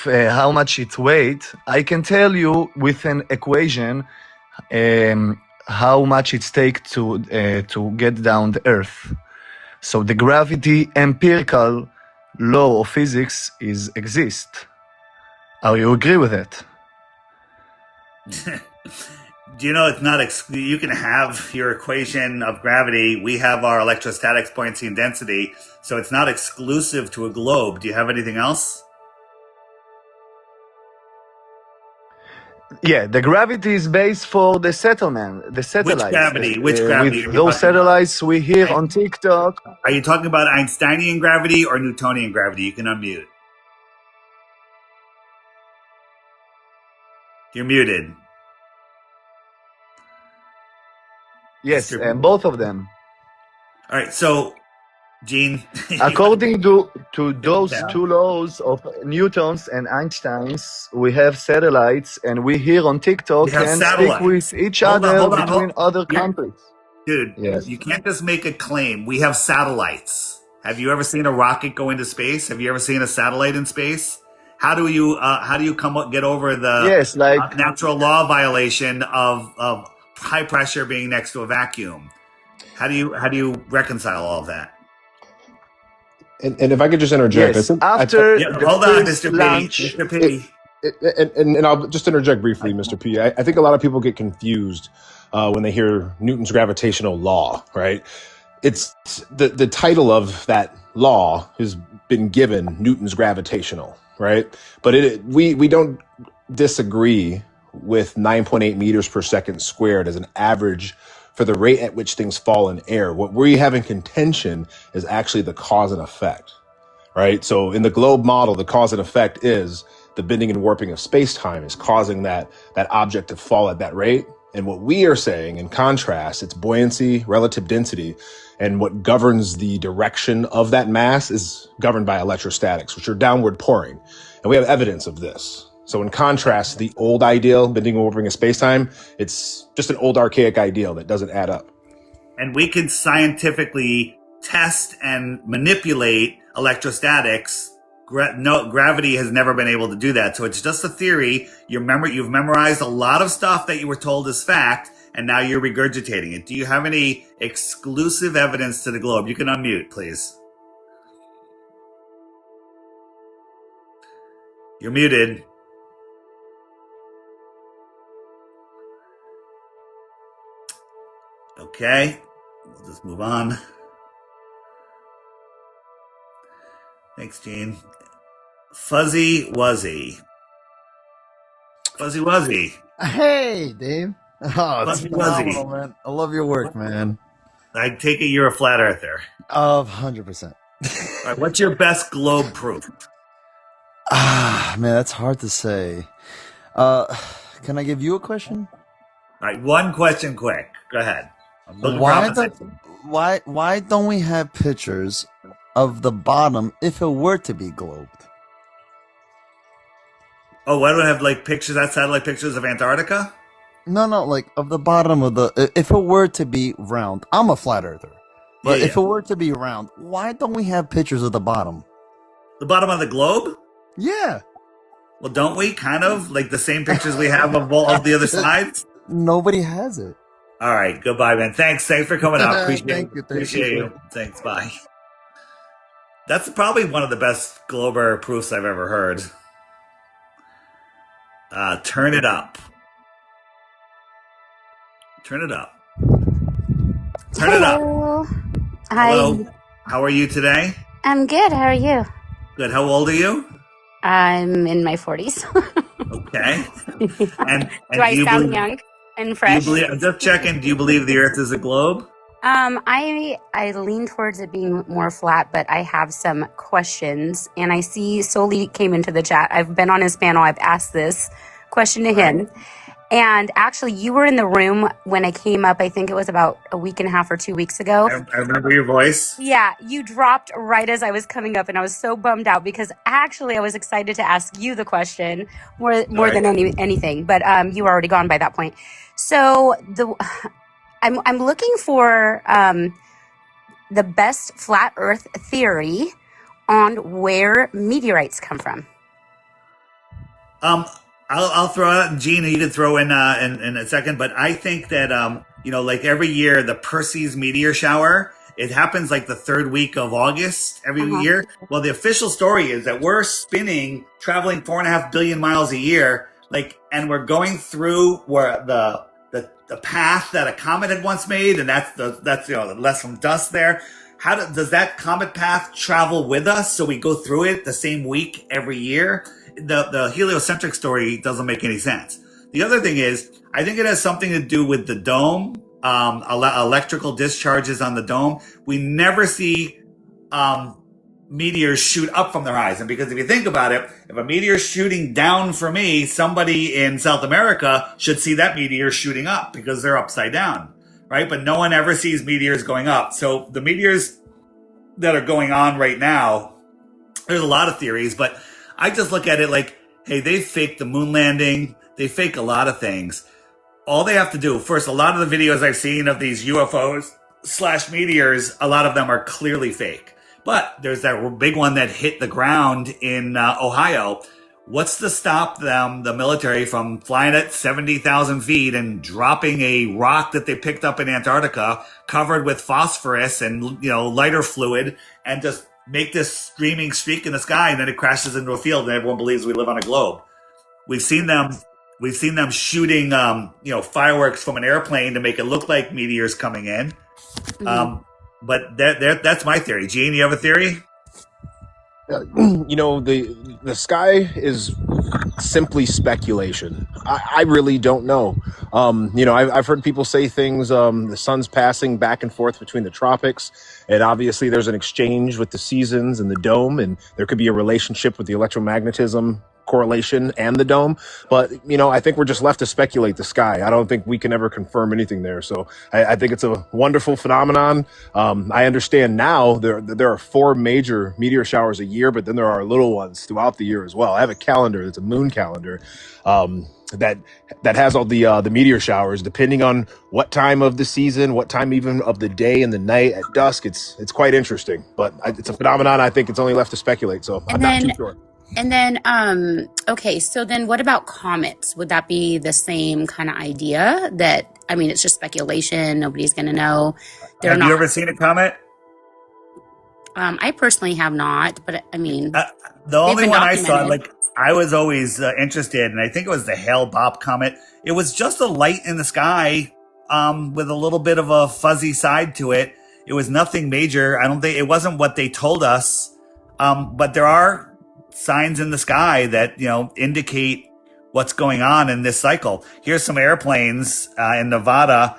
how much it weight. I can tell you with an equation how much it takes to get down the Earth. So the gravity empirical law of physics exists. Are you agree with it? Do you know it's not you can have your equation of gravity. We have our electrostatics, buoyancy, and density, so it's not exclusive to a globe. Do you have anything else? Yeah, the gravity is based for the settlement, the satellites. Which gravity? With those satellites we hear on TikTok. Are you talking about Einsteinian gravity or Newtonian gravity? You can unmute. You're muted. Yes, and both of them. All right, so, Gene. According to those two laws of Newton's and Einstein's, we have satellites, and we here on TikTok can speak with each other between other countries. Dude, You can't just make a claim. We have satellites. Have you ever seen a rocket go into space? Have you ever seen a satellite in space? How do you get over the natural law violation of high pressure being next to a vacuum? How do you reconcile all of that? And if I could just interject, yes, hold on, Mr. P. And I'll just interject briefly, Mr. P. I think a lot of people get confused when they hear Newton's gravitational law, right? It's the title of that law has been given Newton's gravitational, right? But we don't disagree with 9.8 meters per second squared as an average for the rate at which things fall in air. What we have in contention is actually the cause and effect, right? So in the globe model, the cause and effect is the bending and warping of space-time is causing that object to fall at that rate. And what we are saying, in contrast, it's buoyancy, relative density, and what governs the direction of that mass is governed by electrostatics, which are downward pouring. And we have evidence of this. So in contrast, the old ideal, bending and warping of space-time, it's just an old archaic ideal that doesn't add up. And we can scientifically test and manipulate electrostatics. Gravity has never been able to do that. So it's just a theory. You've memorized a lot of stuff that you were told is fact, and now you're regurgitating it. Do you have any exclusive evidence to the globe? You can unmute, please. You're muted. Okay, we'll just move on. Thanks, Gene. Fuzzy Wuzzy. Fuzzy Wuzzy. Hey, Dave. Oh, it's Fuzzy phenomenal, Wuzzy. man. I love your work, man. I take it you're a flat earther. 100%. All right, what's your best globe proof? Man, that's hard to say. Can I give you a question? All right, one question quick. Go ahead. I'm looking Why don't we have pictures of the bottom if it were to be globed? Oh, why don't I have like pictures, that satellite pictures of Antarctica? No, like of the bottom of the. If it were to be round, I'm a flat earther, but if it were to be round, why don't we have pictures of the bottom? The bottom of the globe? Yeah. Well, don't we kind of like the same pictures we have of all of the other sides? Nobody has it. All right, goodbye, man. Thanks for coming out. Thank you. Appreciate you. Thanks. Bye. That's probably one of the best glober proofs I've ever heard. Turn it up. Turn it up. Turn it up. Hi. Hello. How are you today? I'm good. How are you? Good. How old are you? I'm in my 40s. Okay. And do I sound young and fresh? I'm just checking. Do you believe the Earth is a globe? I lean towards it being more flat, but I have some questions. And I see Soli came into the chat. I've been on his panel. I've asked this question to him. And actually, you were in the room when I came up. I think it was about a week and a half or 2 weeks ago. I remember your voice. Yeah, you dropped right as I was coming up, and I was so bummed out because actually I was excited to ask you the question more than anything. But you were already gone by that point. So I'm looking for the best flat Earth theory on where meteorites come from. I'll throw out, and Gene, you can throw in a second, but I think that, like every year, the Perseus meteor shower, it happens like the third week of August every year. Well, the official story is that we're traveling 4.5 billion miles a year, and we're going through where the path that a comet had once made, and that's less from dust there. Does that comet path travel with us? So we go through it the same week every year? The heliocentric story doesn't make any sense. The other thing is, I think it has something to do with the dome, electrical discharges on the dome. We never see meteors shoot up from the horizon, because if you think about it, if a meteor is shooting down for me, somebody in South America should see that meteor shooting up because they're upside down, right? But no one ever sees meteors going up. So the meteors that are going on right now, there's a lot of theories, but I just look at it like, hey, they faked the moon landing. They fake a lot of things. All they have to do, first, a lot of the videos I've seen of these UFOs / meteors, a lot of them are clearly fake. But there's that big one that hit the ground in Ohio. What's to stop them, the military, from flying at 70,000 feet and dropping a rock that they picked up in Antarctica covered with phosphorus and, lighter fluid, and just make this screaming streak in the sky, and then it crashes into a field and everyone believes we live on a globe. We've seen them shooting, fireworks from an airplane to make it look like meteors coming in. But that's my theory. Gene, you have a theory? The sky is simply speculation. I really don't know. I've heard people say things, the sun's passing back and forth between the tropics, and obviously there's an exchange with the seasons and the dome, and there could be a relationship with the electromagnetism correlation and the dome. But, I think we're just left to speculate the sky. I don't think we can ever confirm anything there. So I think it's a wonderful phenomenon. I understand now there are 4 major meteor showers a year, but then there are little ones throughout the year as well. I have a calendar. It's a moon calendar. That has all the meteor showers, depending on what time of the season, what time even of the day and the night at dusk. It's quite interesting, but it's a phenomenon. I think it's only left to speculate. So I'm not too sure. And then, okay, so then what about comets? Would that be the same kind of idea that, I mean, it's just speculation. Nobody's going to know. Have you ever seen a comet? I personally have not, but I mean, the only one I saw, I was always interested, and I think it was the Hale-Bopp comet. It was just a light in the sky with a little bit of a fuzzy side to it. It was nothing major. I don't think it wasn't what they told us, but there are signs in the sky that indicate what's going on in this cycle. Here's some airplanes in Nevada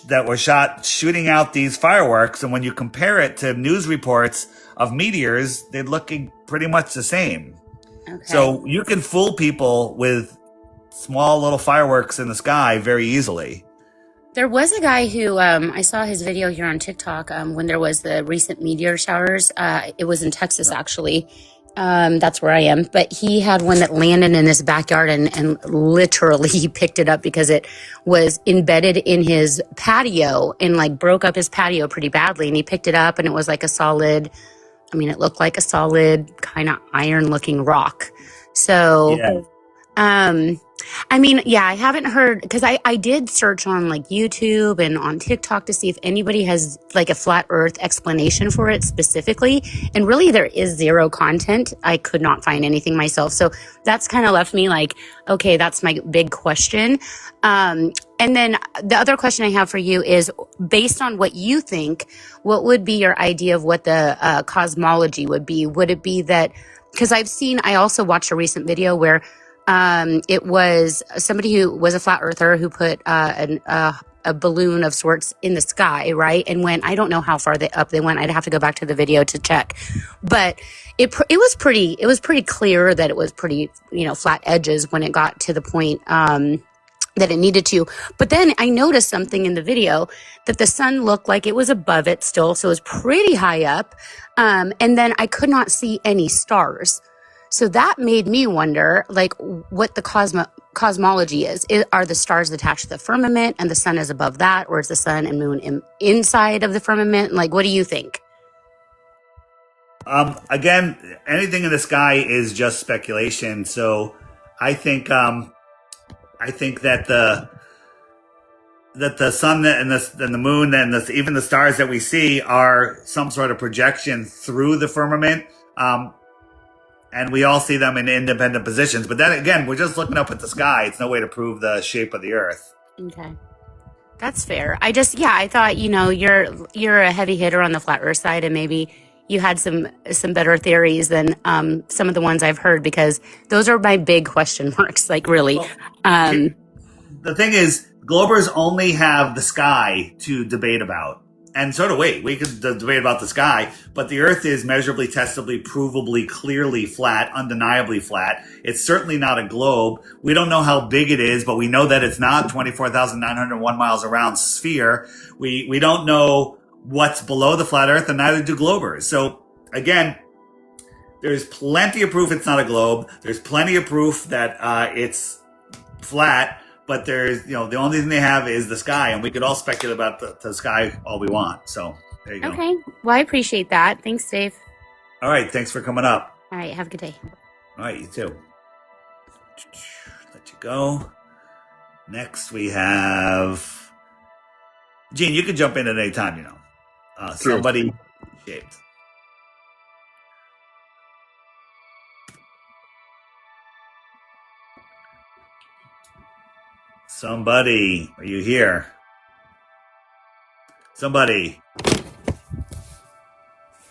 that were shot shooting out these fireworks, and when you compare it to news reports of meteors, they're looking pretty much the same. Okay. So you can fool people with small little fireworks in the sky very easily. There was a guy who I saw his video here on TikTok when there was the recent meteor showers. It was in Texas, actually. That's where I am. But he had one that landed in his backyard and literally he picked it up because it was embedded in his patio and broke up his patio pretty badly. And he picked it up and it was like a solid, it looked like a solid kind of iron looking rock. So, yeah. I haven't heard, because I did search on YouTube and on TikTok to see if anybody has a flat earth explanation for it specifically. And really there is zero content. I could not find anything myself. So that's kind of left me okay, that's my big question. And then the other question I have for you is, based on what you think, what would be your idea of what the cosmology would be? Would it be that, because I also watched a recent video where it was somebody who was a flat earther who put a balloon of sorts in the sky, right? And I don't know how far up they went. I'd have to go back to the video to check. But it was pretty clear that it was pretty, flat edges when it got to the point that it needed to. But then I noticed something in the video that the sun looked like it was above it still, so it was pretty high up. And then I could not see any stars. So that made me wonder, what the cosmology is. Are the stars attached to the firmament and the sun is above that, or is the sun and moon inside of the firmament? What do you think? Again, anything in the sky is just speculation. So I think that the sun and the moon and even the stars that we see are some sort of projection through the firmament. And we all see them in independent positions. But then again, we're just looking up at the sky. It's no way to prove the shape of the earth. Okay. That's fair. I thought, you're a heavy hitter on the flat earth side, and maybe you had some better theories than some of the ones I've heard, because those are my big question marks, really. Well, the thing is, Globers only have the sky to debate about. And so do we. We could debate about the sky, but the Earth is measurably, testably, provably, clearly flat, undeniably flat. It's certainly not a globe. We don't know how big it is, but we know that it's not 24,901 miles around sphere. We don't know what's below the flat Earth, and neither do Globers. So again, there's plenty of proof it's not a globe. There's plenty of proof that it's flat. But there's, the only thing they have is the sky, and we could all speculate about the sky all we want. So there you go. Okay. Well, I appreciate that. Thanks, Dave. All right. Thanks for coming up. All right. Have a good day. All right. You too. Let you go. Next, we have Gene. You can jump in at any time. Somebody shaped. Somebody, are you here? Somebody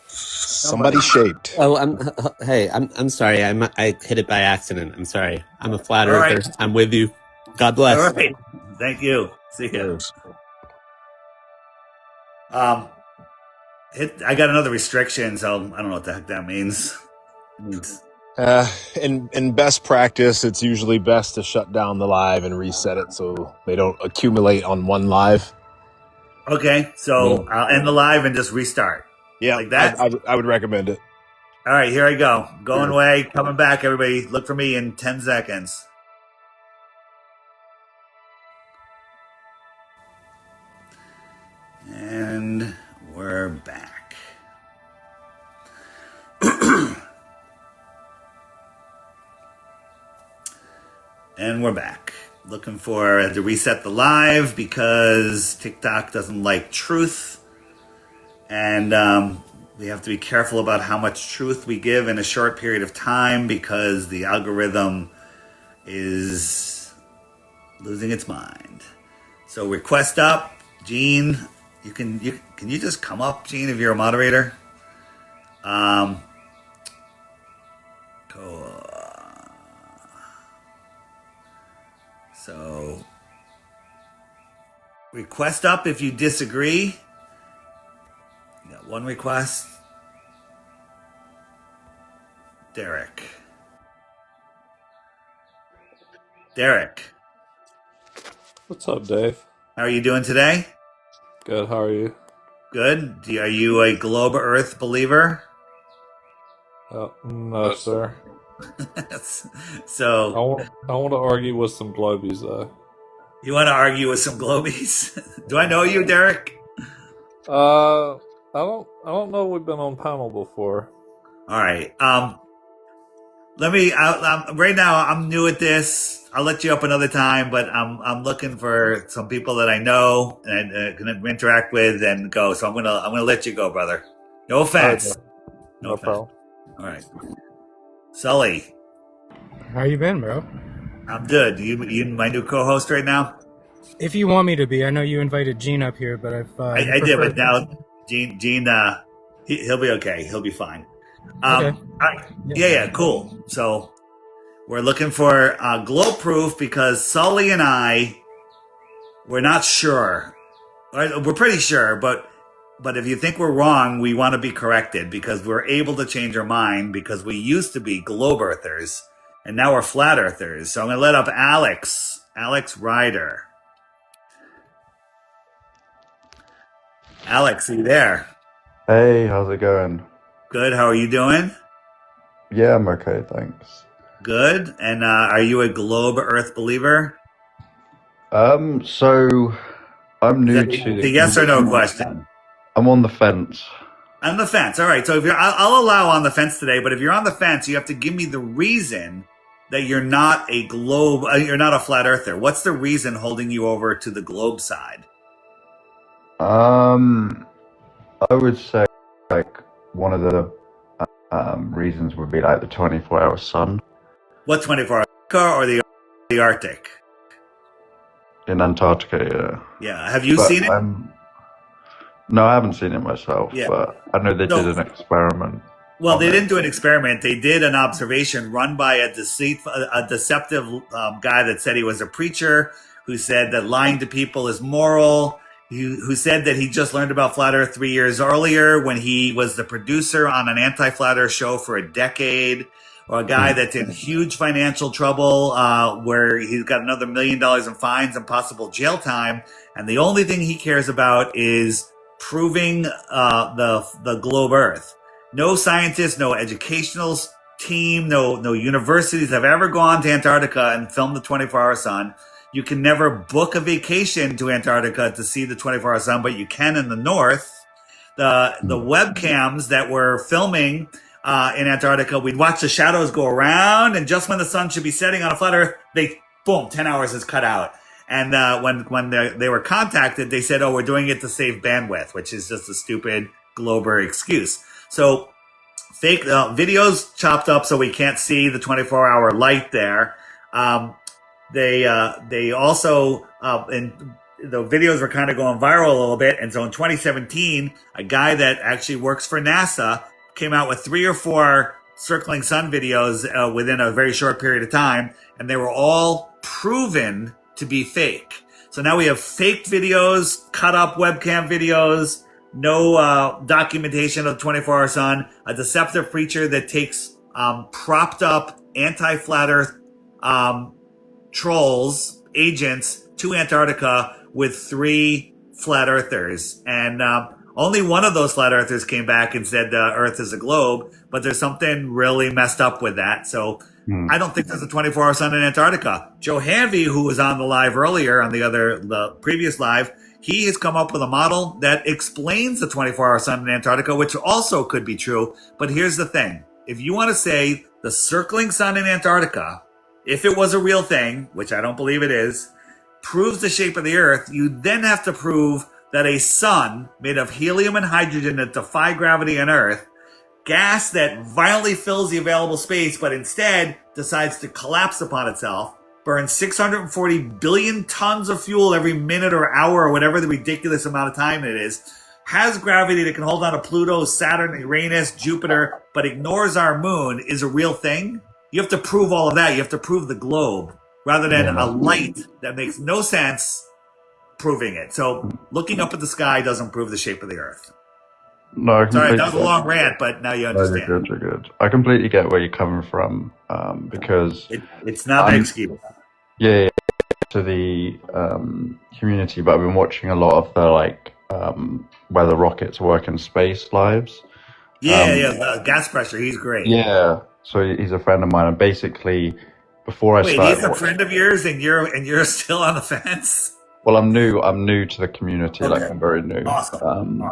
shaped. Oh, I'm sorry. I hit it by accident. I'm sorry. I'm a flat earther. Right. I'm with you. God bless. All right. Thank you. See you. I got another restriction, so I don't know what the heck that means. In best practice, it's usually best to shut down the live and reset it so they don't accumulate on one live. Okay, so I'll end the live and just restart. Yeah, like that. I would recommend it. All right, here I go. Going away, coming back. Everybody, look for me in 10 seconds. And we're back. And we're back. Looking for to reset the live because TikTok doesn't like truth. And we have to be careful about how much truth we give in a short period of time because the algorithm is losing its mind. So request up, Gene. Can you just come up, Gene, if you're a moderator? So request up if you disagree. You got one request. Derek. What's up, Dave? How are you doing today? Good. How are you? Good. Are you a globe Earth believer? No, sir. So I want to argue with some globies, though. You want to argue with some globies? Do I know you, Derek? I don't know. We've been on panel before. All right. Let me. Right now, I'm new at this. I'll let you up another time, but I'm looking for some people that I know and can interact with and go. So I'm gonna let you go, brother. No offense. No problem. All right, Sully. How you been, bro? I'm good. You my new co-host right now? If you want me to be, I know you invited Gene up here, but I did, but now Gene, he'll be okay. He'll be fine. Okay. Yeah, cool. So we're looking for globe proof because Sully and we're not sure. We're pretty sure, but if you think we're wrong, we want to be corrected because we're able to change our mind because we used to be globe earthers and now we're flat earthers. So I'm going to let up Alex Ryder. Alex, are you there? Hey, how's it going? Good. How are you doing? Yeah, I'm okay, thanks. Good. And are you a globe Earth believer? So I'm new to the yes or no question. I'm on the fence. On the fence. All right. So if I'll allow on the fence today, but if you're on the fence, you have to give me the reason that you're not a globe, you're not a flat earther. What's the reason holding you over to the globe side? I would say like one of the reasons would be like the 24-hour sun. What 24-hour or the Arctic? In Antarctica, yeah. Yeah. Have you seen it? No, I haven't seen it myself, but I know they did an experiment. Well, they didn't do an experiment. They did an observation run by a deceptive guy that said he was a preacher, who said that lying to people is moral, who said that he just learned about flat Earth 3 years earlier when he was the producer on an anti-flat Earth show for a decade, or a guy that's in huge financial trouble where he's got another $1 million in fines and possible jail time, and the only thing he cares about is proving the globe Earth. No scientist, no educational team, no universities have ever gone to Antarctica and filmed the 24-hour sun. You can never book a vacation to Antarctica to see the 24-hour sun, but you can in the north. The webcams that were filming in Antarctica, we'd watch the shadows go around, and just when the sun should be setting on a flat Earth, 10 hours is cut out. And when they were contacted, they said, "Oh, we're doing it to save bandwidth," which is just a stupid Glober excuse. So fake videos chopped up so we can't see the 24-hour light there. They also and the videos were kind of going viral a little bit. And so in 2017, a guy that actually works for NASA came out with 3 or 4 circling sun videos within a very short period of time, and they were all proven to be fake. So now we have faked videos, cut up webcam videos, no documentation of the 24-hour sun, a deceptive preacher that takes propped up anti-flat Earth trolls, agents to Antarctica with 3 flat earthers. And only one of those flat earthers came back and said Earth is a globe, but there's something really messed up with that. So I don't think there's a 24-hour sun in Antarctica. Joe Hanvey, who was on the live earlier on the previous live, he has come up with a model that explains the 24-hour sun in Antarctica, which also could be true. But here's the thing. If you want to say the circling sun in Antarctica, if it was a real thing, which I don't believe it is, proves the shape of the Earth, you then have to prove that a sun made of helium and hydrogen that defy gravity on Earth, gas that violently fills the available space but instead decides to collapse upon itself, burns 640 billion tons of fuel every minute or hour or whatever the ridiculous amount of time it is, has gravity that can hold on to Pluto, Saturn, Uranus, Jupiter, but ignores our moon, is a real thing. You have to prove all of that. You have to prove the globe rather than a light that makes no sense proving it. So looking up at the sky doesn't prove the shape of the Earth. No, sorry, that was a long rant, but now you understand. No, you're good. I completely get where you're coming from because it's not an excuse. Yeah, to the community, but I've been watching a lot of the where the rockets work in space lives. Gas pressure. He's great. Yeah, so he's a friend of mine, and basically before I started, he's a friend of yours, and you're still on the fence. Well, I'm new to the community. Okay. I'm very new. Awesome.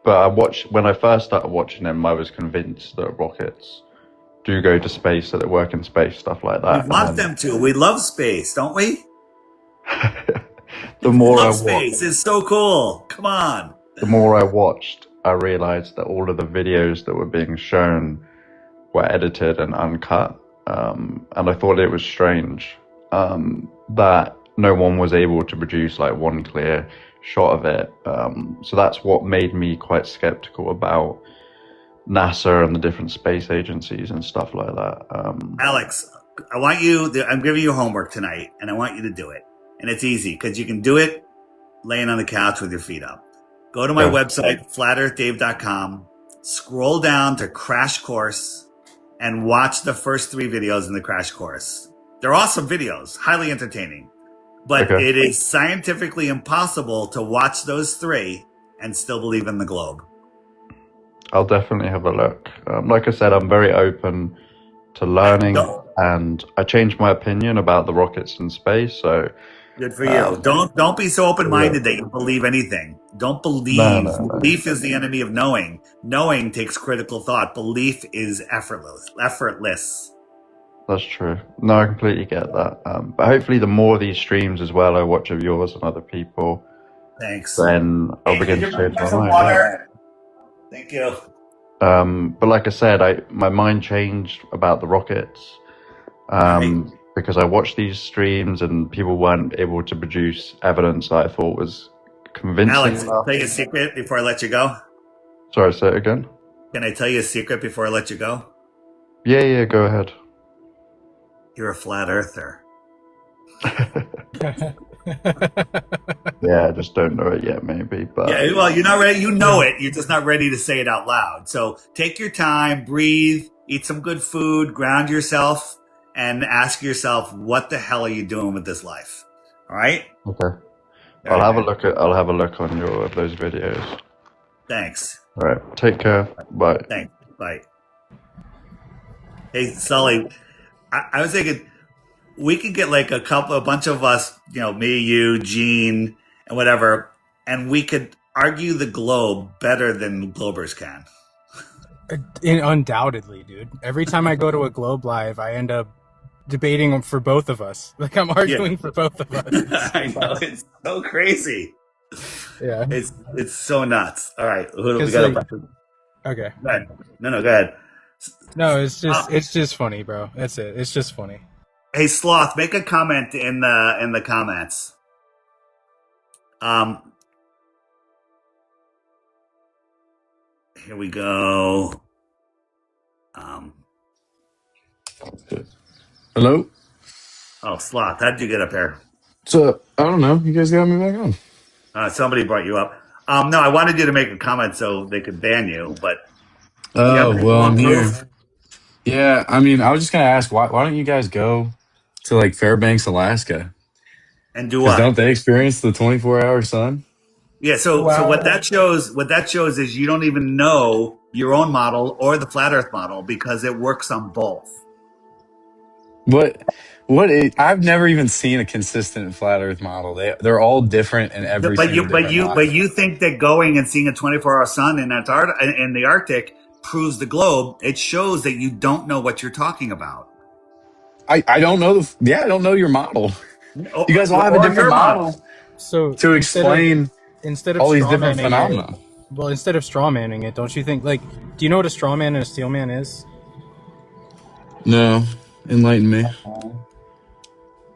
But when I first started watching him, I was convinced that rockets do go to space, that they work in space, stuff like that. We want them to. We love space, don't we? The more I watched, space is so cool. Come on. The more I watched, I realized that all of the videos that were being shown were edited and uncut, and I thought it was strange that no one was able to produce one clear shot of it. So that's what made me quite skeptical about NASA and the different space agencies and stuff like that. Alex, I'm giving you homework tonight, and I want you to do it. And it's easy because you can do it laying on the couch with your feet up. Go to my website, flatearthdave.com, scroll down to Crash Course, and watch the first 3 videos in the Crash Course. They're awesome videos, highly entertaining. But it is scientifically impossible to watch those 3 and still believe in the globe. I'll definitely have a look. Like I said, I'm very open to learning, and I changed my opinion about the rockets in space. So good for you. Don't be so open-minded that you believe anything. Don't believe. No. Belief is the enemy of knowing. Knowing takes critical thought. Belief is effortless. That's true. No, I completely get that. But hopefully the more of these streams as well I watch of yours and other people, thanks, then I'll begin to change my mind. Yeah. Thank you. But like I said, my mind changed about the rockets because I watched these streams and people weren't able to produce evidence that I thought was convincing. Alex, can I tell you a secret before I let you go? Sorry, say it again. Can I tell you a secret before I let you go? Yeah, go ahead. You're a flat earther. Yeah, I just don't know it yet, maybe. But yeah, well, you're not ready. You know it. You're just not ready to say it out loud. So take your time, breathe, eat some good food, ground yourself, and ask yourself, what the hell are you doing with this life? All right? Okay. I'll have a look on those videos. Thanks. All right. Take care. Bye. Thanks. Bye. Hey, Sully, I was thinking we could get a bunch of us, me, you, Gene, and whatever, and we could argue the globe better than Globers can. Undoubtedly, dude. Every time I go to a Globe Live, I end up debating for both of us. I'm arguing for both of us. I know, it's so crazy. Yeah, it's so nuts. All right, who do we got? Okay. Go ahead. No, go ahead. No, it's just funny, bro. That's it. It's just funny. Hey, Sloth, make a comment in the comments. Here we go. Hello? Oh, Sloth, how'd you get up here? So, I don't know. You guys got me back on. Somebody brought you up. No, I wanted you to make a comment so they could ban you, but... Oh, well, I'm here. Yeah, I mean, I was just gonna ask, why don't you guys go to like Fairbanks, Alaska? And do Because what? don't they experience the 24-hour sun? Yeah, so what that shows is you don't even know your own model or the flat Earth model because it works on both. I've never even seen a consistent flat Earth model. They're all different in every But single different line. you think that going and seeing a 24-hour sun in in the Arctic proves the globe? It shows that you don't know what you're talking about. I don't know. I don't know your model. You guys all have a Or different your model. model So to explain instead of all these straw different manning it, phenomena. well, instead of straw manning it, don't you think like, do you know what a straw man and a steel man is? No, enlighten me.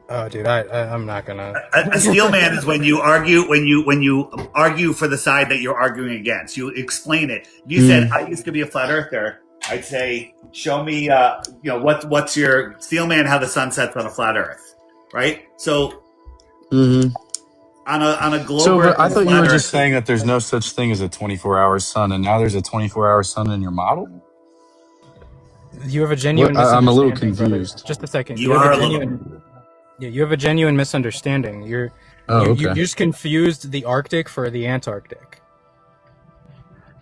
Oh, dude, I'm not gonna. A steel man is when you argue for the side that you're arguing against. You explain it. If you said I used to be a flat earther, I'd say show me what's your steel man how the sun sets on a flat earth, right? So on a globe But earth I and a thought you were flat just earth. saying that there's no such thing as a 24-hour sun, and now there's a 24-hour sun in your model. You have a genuine I'm a little misunderstanding, brother. confused. Just a second. You are a little. Yeah, you have a genuine misunderstanding. You Okay. just confused the Arctic for the Antarctic.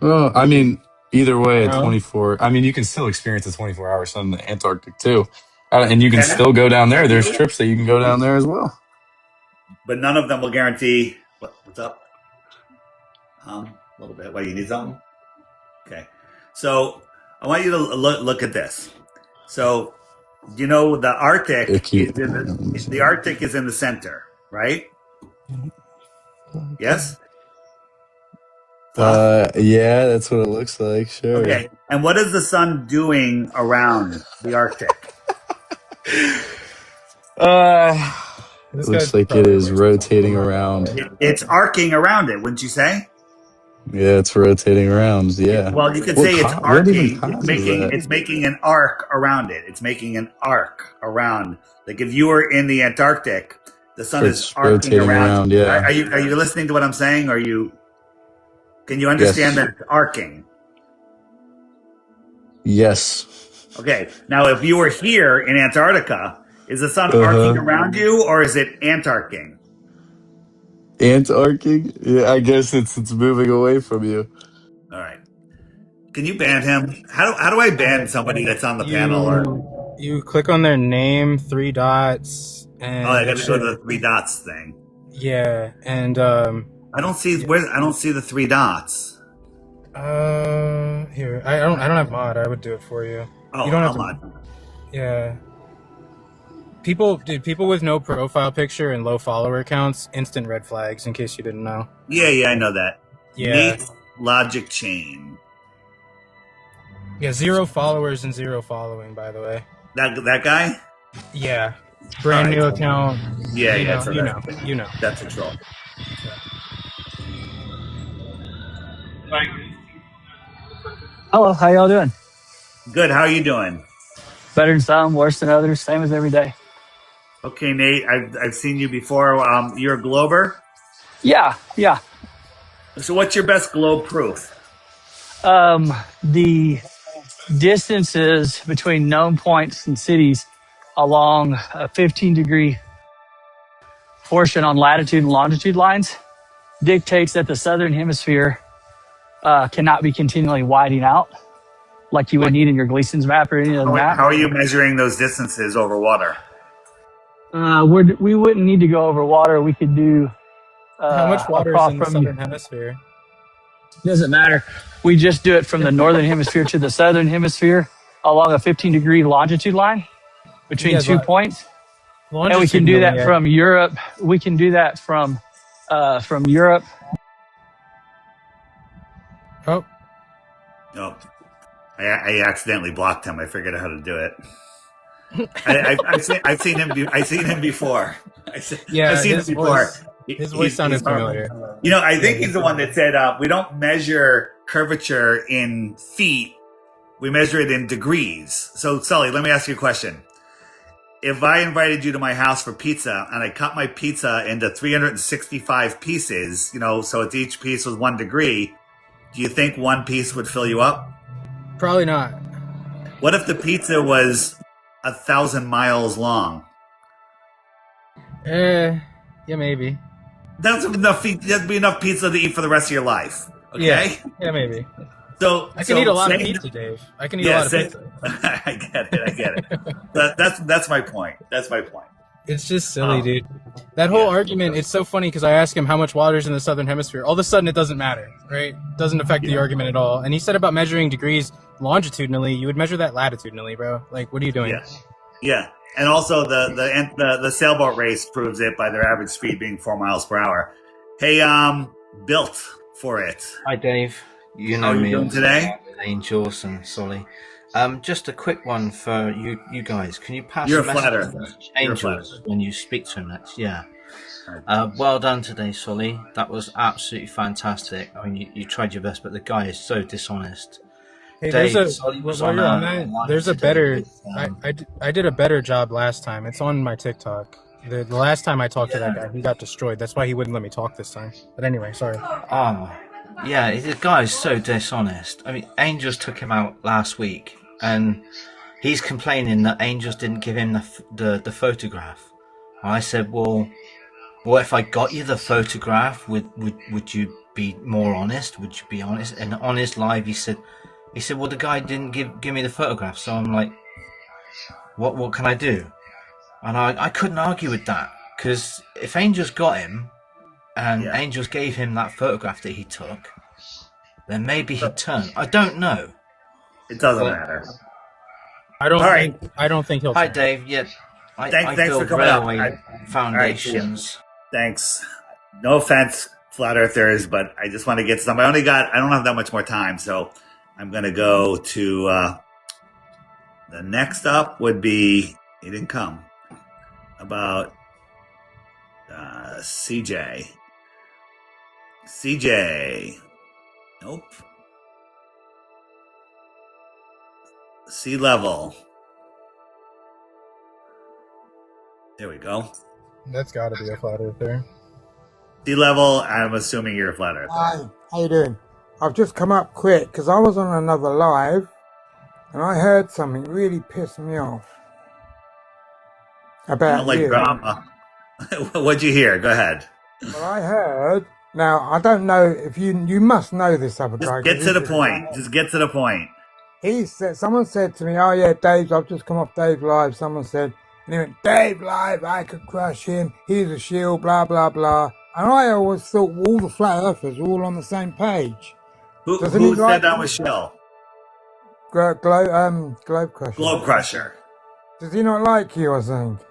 Well, I mean, either way, No? I mean, you can still experience a 24-hour sun in the Antarctic too, and you can still go down there. There's trips that you can go down there as well. But none of them will guarantee. What's up? A little bit. Wait, you need something? Okay. So I want you to look at this. So you know the Arctic the Arctic is in the center, right? Yes. Yeah, that's what it looks like. Sure. Okay. And what is the sun doing around the Arctic? It looks like it is rotating around. It's arcing around it, wouldn't you say? Yeah, it's rotating around. Yeah. Well, you could What say it's what even arcing. causes that? It's making an arc around it. It's making an arc around. Like if you were in the Antarctic, the sun is It's arcing rotating around. Yeah. Are you listening to what I'm saying? Can you understand that it's arcing? Yes. Okay. Now, if you were here in Antarctica, is the sun arcing around you or is it antarcing? Antarctic? Yeah, I guess it's moving away from you. All right. Can you ban him? How do I ban somebody that's on the panel? Or You click on their name, 3 dots, and I got to go to the 3 dots thing. Yeah, and I don't see the 3 dots. Here, I don't have mod. I would do it for you. Oh, you don't have mod. Yeah. People with no profile picture and low follower counts, instant red flags. In case you didn't know. Yeah, I know that. Yeah. Nate's logic chain. Yeah, 0 followers and 0 following. By the way. That guy. Yeah. Brand new account. Yeah, You know. That's a troll. Hello, how y'all doing? Good. How are you doing? Better than some, worse than others, same as every day. Okay, Nate. I've seen you before. You're a glober. Yeah. So, what's your best globe proof? The distances between known points and cities along a 15-degree portion on latitude and longitude lines dictates that the southern hemisphere cannot be continually widening out like you would need in your Gleason's map or any other map. How are you measuring those distances over water? We wouldn't need to go over water. We could do how much water is in the southern hemisphere? Doesn't matter. We just do it from the northern hemisphere to the southern hemisphere along a 15-degree longitude line between 2 points. And we can do that from Europe. We can do that from Europe. Oh. No. I accidentally blocked him. I figured out how to do it. I've seen him. I've seen him before. I've seen him before. His voice sounded familiar. You know, I think he's the one that said we don't measure curvature in feet; we measure it in degrees. So, Sully, let me ask you a question. If I invited you to my house for pizza and I cut my pizza into 365 pieces, so each piece was 1 degree, do you think one piece would fill you up? Probably not. What if the pizza was 1,000 miles long? Yeah, maybe. That'd be enough pizza to eat for the rest of your life. Okay. Yeah, maybe. So I can eat a lot of pizza, Dave. I can eat a lot of pizza. I get it. That's my point. That's my point. It's just silly, dude. That whole argument, it's so funny because I asked him how much water's in the southern hemisphere. All of a sudden, it doesn't matter, right? Doesn't affect the argument at all. And he said about measuring degrees longitudinally, you would measure that latitudinally, bro. Like, what are you doing? Yeah. And also the sailboat race proves it by their average speed being 4 miles per hour. Hey, built for it. Hi, Dave. You know How are you me doing today? Angels and Solly. Just a quick one for you guys. Can you pass You're a a flat message earther. to Angels when you speak to him next? Yeah. Well done today, Solly. That was absolutely fantastic. I mean, you tried your best, but the guy is so dishonest. Hey, Dave, while you're on that, there's a better. I did a better job last time. It's on my TikTok. The last time I talked to that guy, he got destroyed. That's why he wouldn't let me talk this time. But anyway, sorry. Yeah, the guy is so dishonest. I mean, Angels took him out last week, and he's complaining that Angels didn't give him the photograph. And I said, well, if I got you the photograph, would you be more honest? Would you be honest? And on his live, he said, well, the guy didn't give me the photograph. So I'm like, what can I do? And I couldn't argue with that, because if Angels got him, and Angels gave him that photograph that he took, then maybe he'd turn. I don't know. It doesn't matter. I don't think he'll. Hi, Dave. Yeah. Thanks for coming up. Foundations. Thanks. No offense, flat earthers, but I just want to get some. I don't have that much more time, so I'm going to go to the next up would be, he didn't come, about CJ. Nope. Sea level. There we go. That's got to be a flat earther. Sea level, I'm assuming you're a flat earther. Hi, how you doing? I've just come up quick because I was on another live and I heard something really pissed me off about I don't like you. drama. What'd you hear? Go ahead. Well, I heard. Now I don't know if you must know this other guy. Just get to the point. Just get to the point. Someone said to me, "Oh yeah, Dave, I've just come off Dave Live." Someone said, and he went, "Dave Live, I could crush him. He's a shield, blah blah blah." And I always thought all the flat earthers were all on the same page. Who said that was Shell? Globe Crusher. Globe Crusher. Does he not like you or something?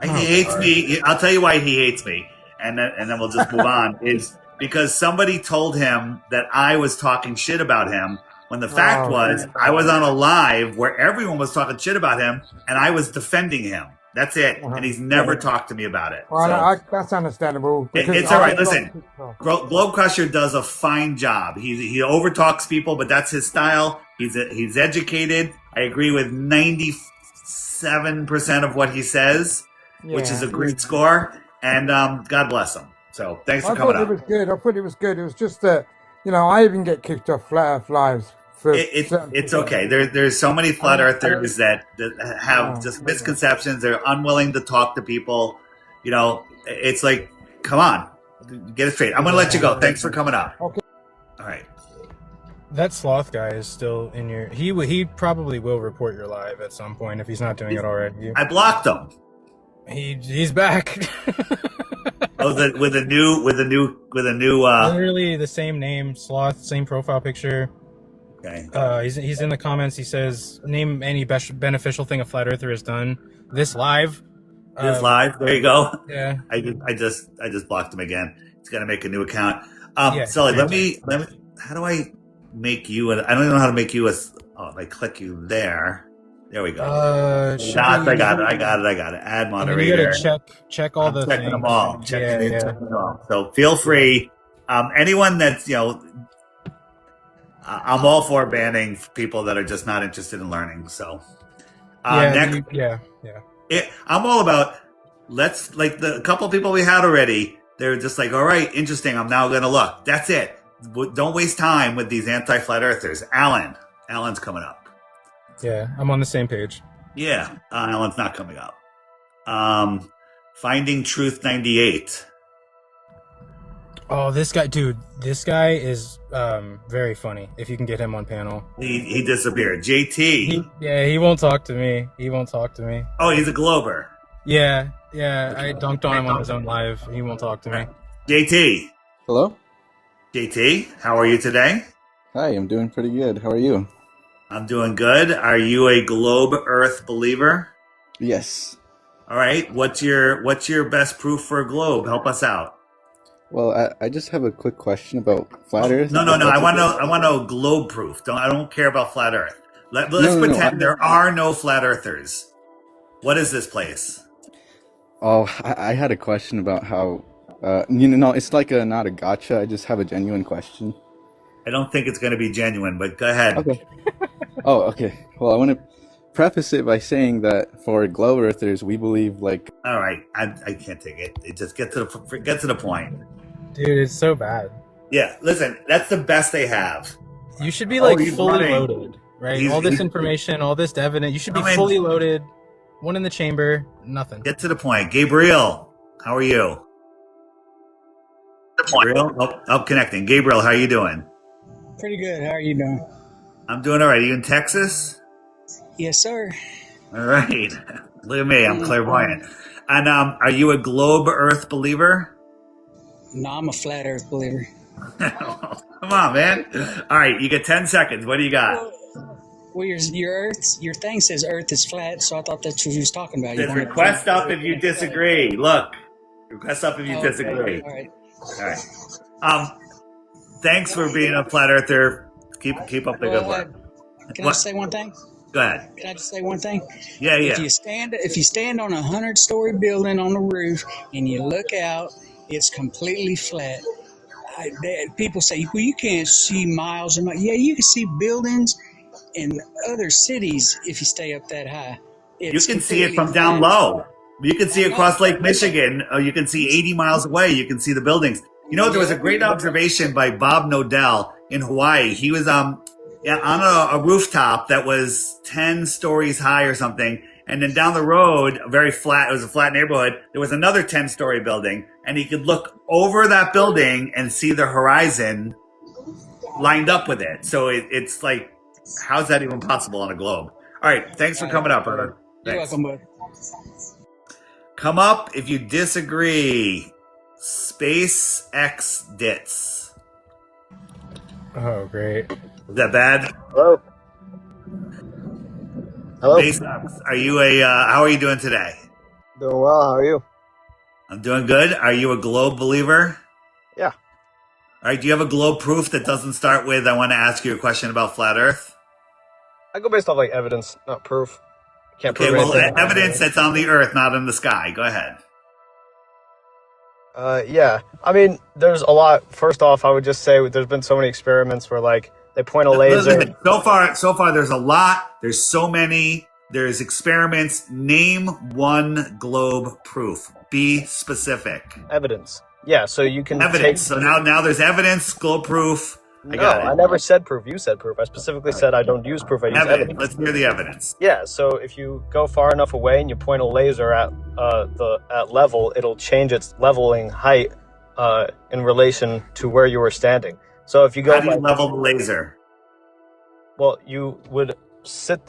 He hates me. I'll tell you why he hates me, and then we'll just move on. Is because somebody told him that I was talking shit about him, when the fact was I was on a live where everyone was talking shit about him, and I was defending him. That's it. And he's never talked to me about it. Well, that's understandable. It's all right. Listen, Globe Crusher does a fine job. He overtalks people, but that's his style. He's educated. I agree with 97% of what he says, which is a great score. And God bless him. So thanks for coming up. I thought it was good. It was just that, I even get kicked off Flat Earth Lives. It's okay. There's so many flat earthers that have just misconceptions. They're unwilling to talk to people. It's like, come on, get it straight. I'm going to let you go. Thanks for coming up. Okay. All right. That sloth guy is still in your. He probably will report your live at some point if he's not doing it already. I blocked him. He's back. with a new. Literally the same name, sloth, same profile picture. Okay. He's in the comments. He says, "Name any beneficial thing a flat earther has done." This live. There you go. Yeah. I just blocked him again. He's got to make a new account. Yeah, Sully, let me. How do I make you? I don't even know how to make you a. Oh, if I click you there. There we go. I got it. Add moderator. You gotta check all the checking things. them all. Checking them all. So feel free. Anyone that's I'm all for banning people that are just not interested in learning. So, I'm all about a couple of people we had already. They're just like, all right, interesting. I'm now going to look. That's it. Don't waste time with these anti-flat earthers. Alan's coming up. Yeah, I'm on the same page. Yeah, Alan's not coming up. Finding Truth 98. Oh, this guy, dude, this guy is very funny. If you can get him on panel. He disappeared. JT. He won't talk to me. He won't talk to me. Oh, he's a Glober. Yeah, I dunked on him on his own live. He won't talk to me. JT. Hello? JT, how are you today? Hi, I'm doing pretty good. How are you? I'm doing good. Are you a globe Earth believer? Yes. All right. What's your best proof for a globe? Help us out. Well, I just have a quick question about flat Earth. No. I want to know globe proof. I don't care about flat Earth. Let's pretend there are no flat earthers. What is this place? Oh, I had a question about how, it's like not a gotcha. I just have a genuine question. I don't think it's going to be genuine, but go ahead. Okay. Oh, okay. Well, I want to preface it by saying that for globe earthers, we believe like. All right, I can't take it. It just get to the point. Dude, it's so bad. Yeah, listen, that's the best they have. You should be fully loaded, right? All this information, all this evidence. You should be fully loaded. One in the chamber, nothing. Get to the point. Gabriel, how are you? Gabriel, connecting. Gabriel, how are you doing? Pretty good. How are you doing? I'm doing all right. Are you in Texas? Yes, sir. All right. Look at me. I'm clairvoyant. And are you a globe Earth believer? No, I'm a flat Earth believer. Come on, man. All right, you get 10 seconds. What do you got? Well, your thing says Earth is flat, so I thought that's what you was talking about. Says request up if you disagree. Look, request up if you disagree. Okay. All right. Thanks for being a flat earther. Keep up the good work. Can I just say one thing? Go ahead. Can I just say one thing? Yeah. If you stand on a 100-story building on the roof and you look out, it's completely flat. People say, well, you can't see miles and miles. Yeah, you can see buildings in other cities if you stay up that high. You can see it from down low. You can see across Lake Michigan. You can see 80 miles away. You can see the buildings. You know, there was a great observation by Bob Nodell in Hawaii. He was on a rooftop that was 10 stories high or something. And then down the road, it was a flat neighborhood, there was another 10-story building. And he could look over that building and see the horizon lined up with it. So it's like, how's that even possible on a globe? All right. Thanks for coming up, brother. You're welcome, bud. Come up if you disagree. SpaceX Dits. Oh, great. Is that bad? Hello. SpaceX, are you how are you doing today? Doing well. How are you? I'm doing good. Are you a globe believer? Yeah. All right. Do you have a globe proof that doesn't start with, I want to ask you a question about flat Earth? I go based off like evidence, not proof. Can't prove anything. Evidence that's on the Earth, not in the sky. Go ahead. Yeah. I mean, there's a lot. First off, I would just say there's been so many experiments where like they point a laser. Listen, so far, there's a lot. There's so many. There's experiments. Name one globe proof. Be specific. Evidence. Yeah, so you can evidence. So now there's evidence, globe proof. I never said proof. You said proof. I specifically said I don't use proof. I use evidence. Let's hear the evidence. Yeah. So if you go far enough away and you point a laser at at level, it'll change its leveling height in relation to where you were standing. So if you go, how do you level the laser? Well, you would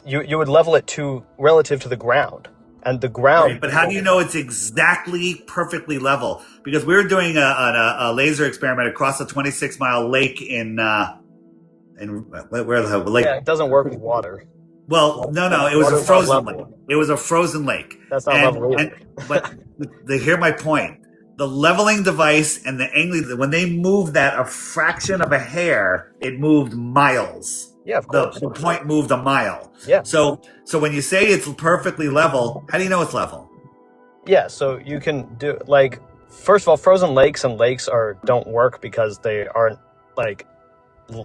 you would level it relative to the ground. And the ground. Right, but how do you know it's exactly perfectly level? Because we were doing a laser experiment across a 26-mile lake in where the hell? Lake? Yeah, it doesn't work with water. Well, no, it was a frozen lake. It was a frozen lake. That's not level either. But hear my point. The leveling device and the angle, when they moved that a fraction of a hair, it moved miles. Yeah, of course. The point moved a mile. Yeah. So when you say it's perfectly level, how do you know it's level? Yeah, so you can do like first of all, frozen lakes and lakes don't work because they aren't like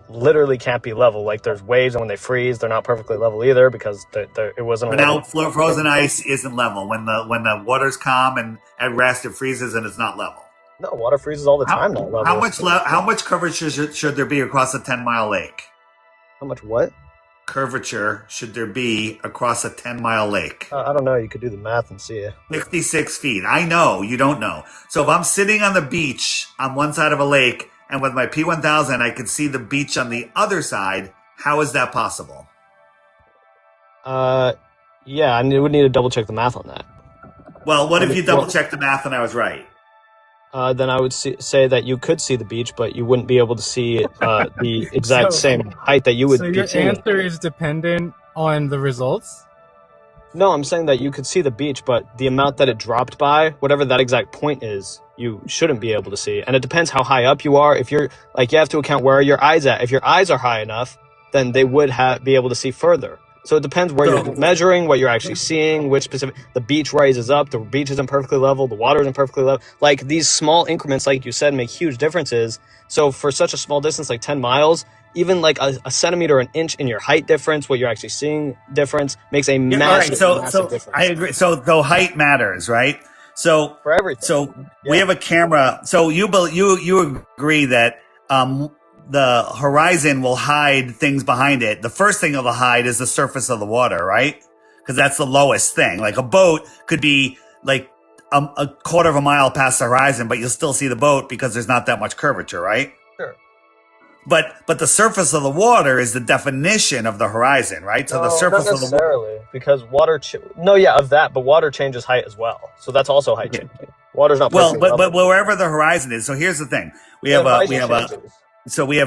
literally can't be level. Like there's waves, and when they freeze, they're not perfectly level either because it wasn't. But now frozen ice isn't level. When the water's calm and at rest, it freezes and it's not level. No, water freezes all the time. Not level. How much coverage should there be across a 10-mile lake? How much what? curvature should there be across a 10-mile lake? I don't know. You could do the math and see it. 66 feet. I know, you don't know. So if I'm sitting on the beach on one side of a lake and with my P1000 I could see the beach on the other side, how is that possible? Yeah, I would need to double check the math on that. Well, what if you double check the math and I was right? Then I would say that you could see the beach, but you wouldn't be able to see the exact same height that you would So be your seeing. answer is dependent on the results? No, I'm saying that you could see the beach, but the amount that it dropped by, whatever that exact point is, you shouldn't be able to see. And it depends how high up you are. If you're like, you have to account where are your eyes at. If your eyes are high enough, then they would be able to see further. So it depends where you're measuring, what you're actually seeing, which specific. The beach rises up, the beach isn't perfectly level, the water isn't perfectly level. Like these small increments, like you said, make huge differences. So for such a small distance, like 10 miles, even like a centimeter, an inch in your height difference, what you're actually seeing difference makes a massive, massive difference. I agree. So height matters, right? So for everything. So we have a camera. So you agree that the horizon will hide things behind it. The first thing it'll hide is the surface of the water, right? Because that's the lowest thing. Like a boat could be like a quarter of a mile past the horizon, but you'll still see the boat because there's not that much curvature, right? Sure. But the surface of the water is the definition of the horizon, right? So the surface not of the water. necessarily, because water. Of that, but water changes height as well. So that's also height changing. Water's not. Well, but wherever the horizon is. So here's the thing: we have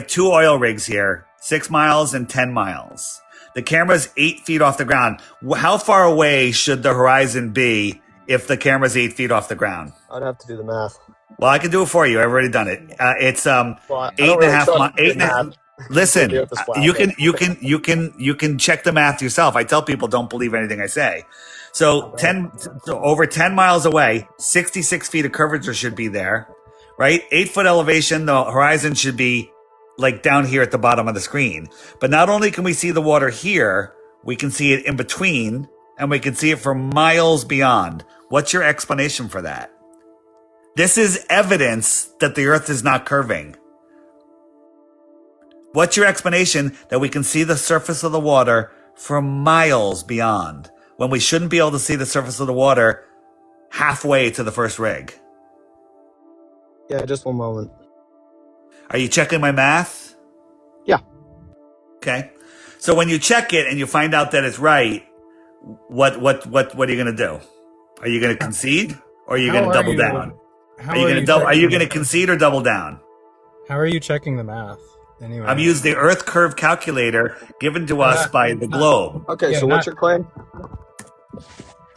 two oil rigs here, 6 miles and 10 miles. The camera's 8 feet off the ground. How far away should the horizon be if the camera's 8 feet off the ground? I'd have to do the math. Well, I can do it for you. I've already done it. It's 8.5. Listen, you can check the math yourself. I tell people don't believe anything I say. So over 10 miles away, 66 feet of curvature should be there, right? 8 foot elevation, the horizon should be like down here at the bottom of the screen. But not only can we see the water here, we can see it in between, and we can see it for miles beyond. What's your explanation for that? This is evidence that the earth is not curving. What's your explanation that we can see the surface of the water for miles beyond when we shouldn't be able to see the surface of the water halfway to the first rig? Yeah, just one moment. Are you checking my math? Yeah. Okay. So when you check it and you find out that it's right, what are you going to do? Are you going to concede or are you going to double down? Are you going to concede or double down? How are you checking the math? Anyway, I've used the Earth curve calculator given to us by the globe. Okay, so what's your claim?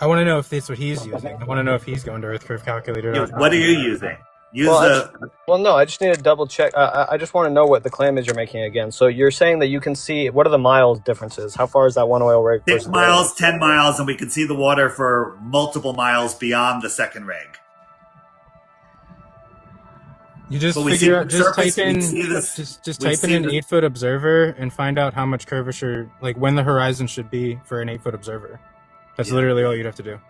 I want to know if that's what he's using. I want to know if he's going to Earth curve calculator. What are you using? No, I just need to double check. I just want to know what the claim is you're making again. So you're saying that you can see, what are the miles differences? How far is that one oil rig? 6 miles, 10 miles, and we can see the water for multiple miles beyond the second rig. You just figure out, just type in an 8 foot observer and find out how much curvature, like when the horizon should be for an 8 foot observer. That's literally all you'd have to do.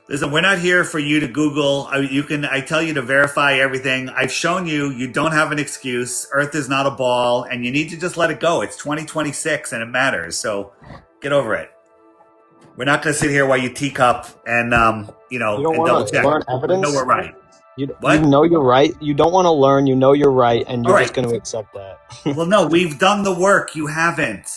Listen, we're not here for you to Google. I tell you to verify everything. I've shown you, you don't have an excuse. Earth is not a ball, and you need to just let it go. It's 2026, and it matters. So get over it. We're not going to sit here while you teacup and, you don't and want double to check. learn evidence. We know we're right. You know you're right. You don't want to learn. You know you're right, and you're just going to accept that. Well, no, we've done the work. You haven't.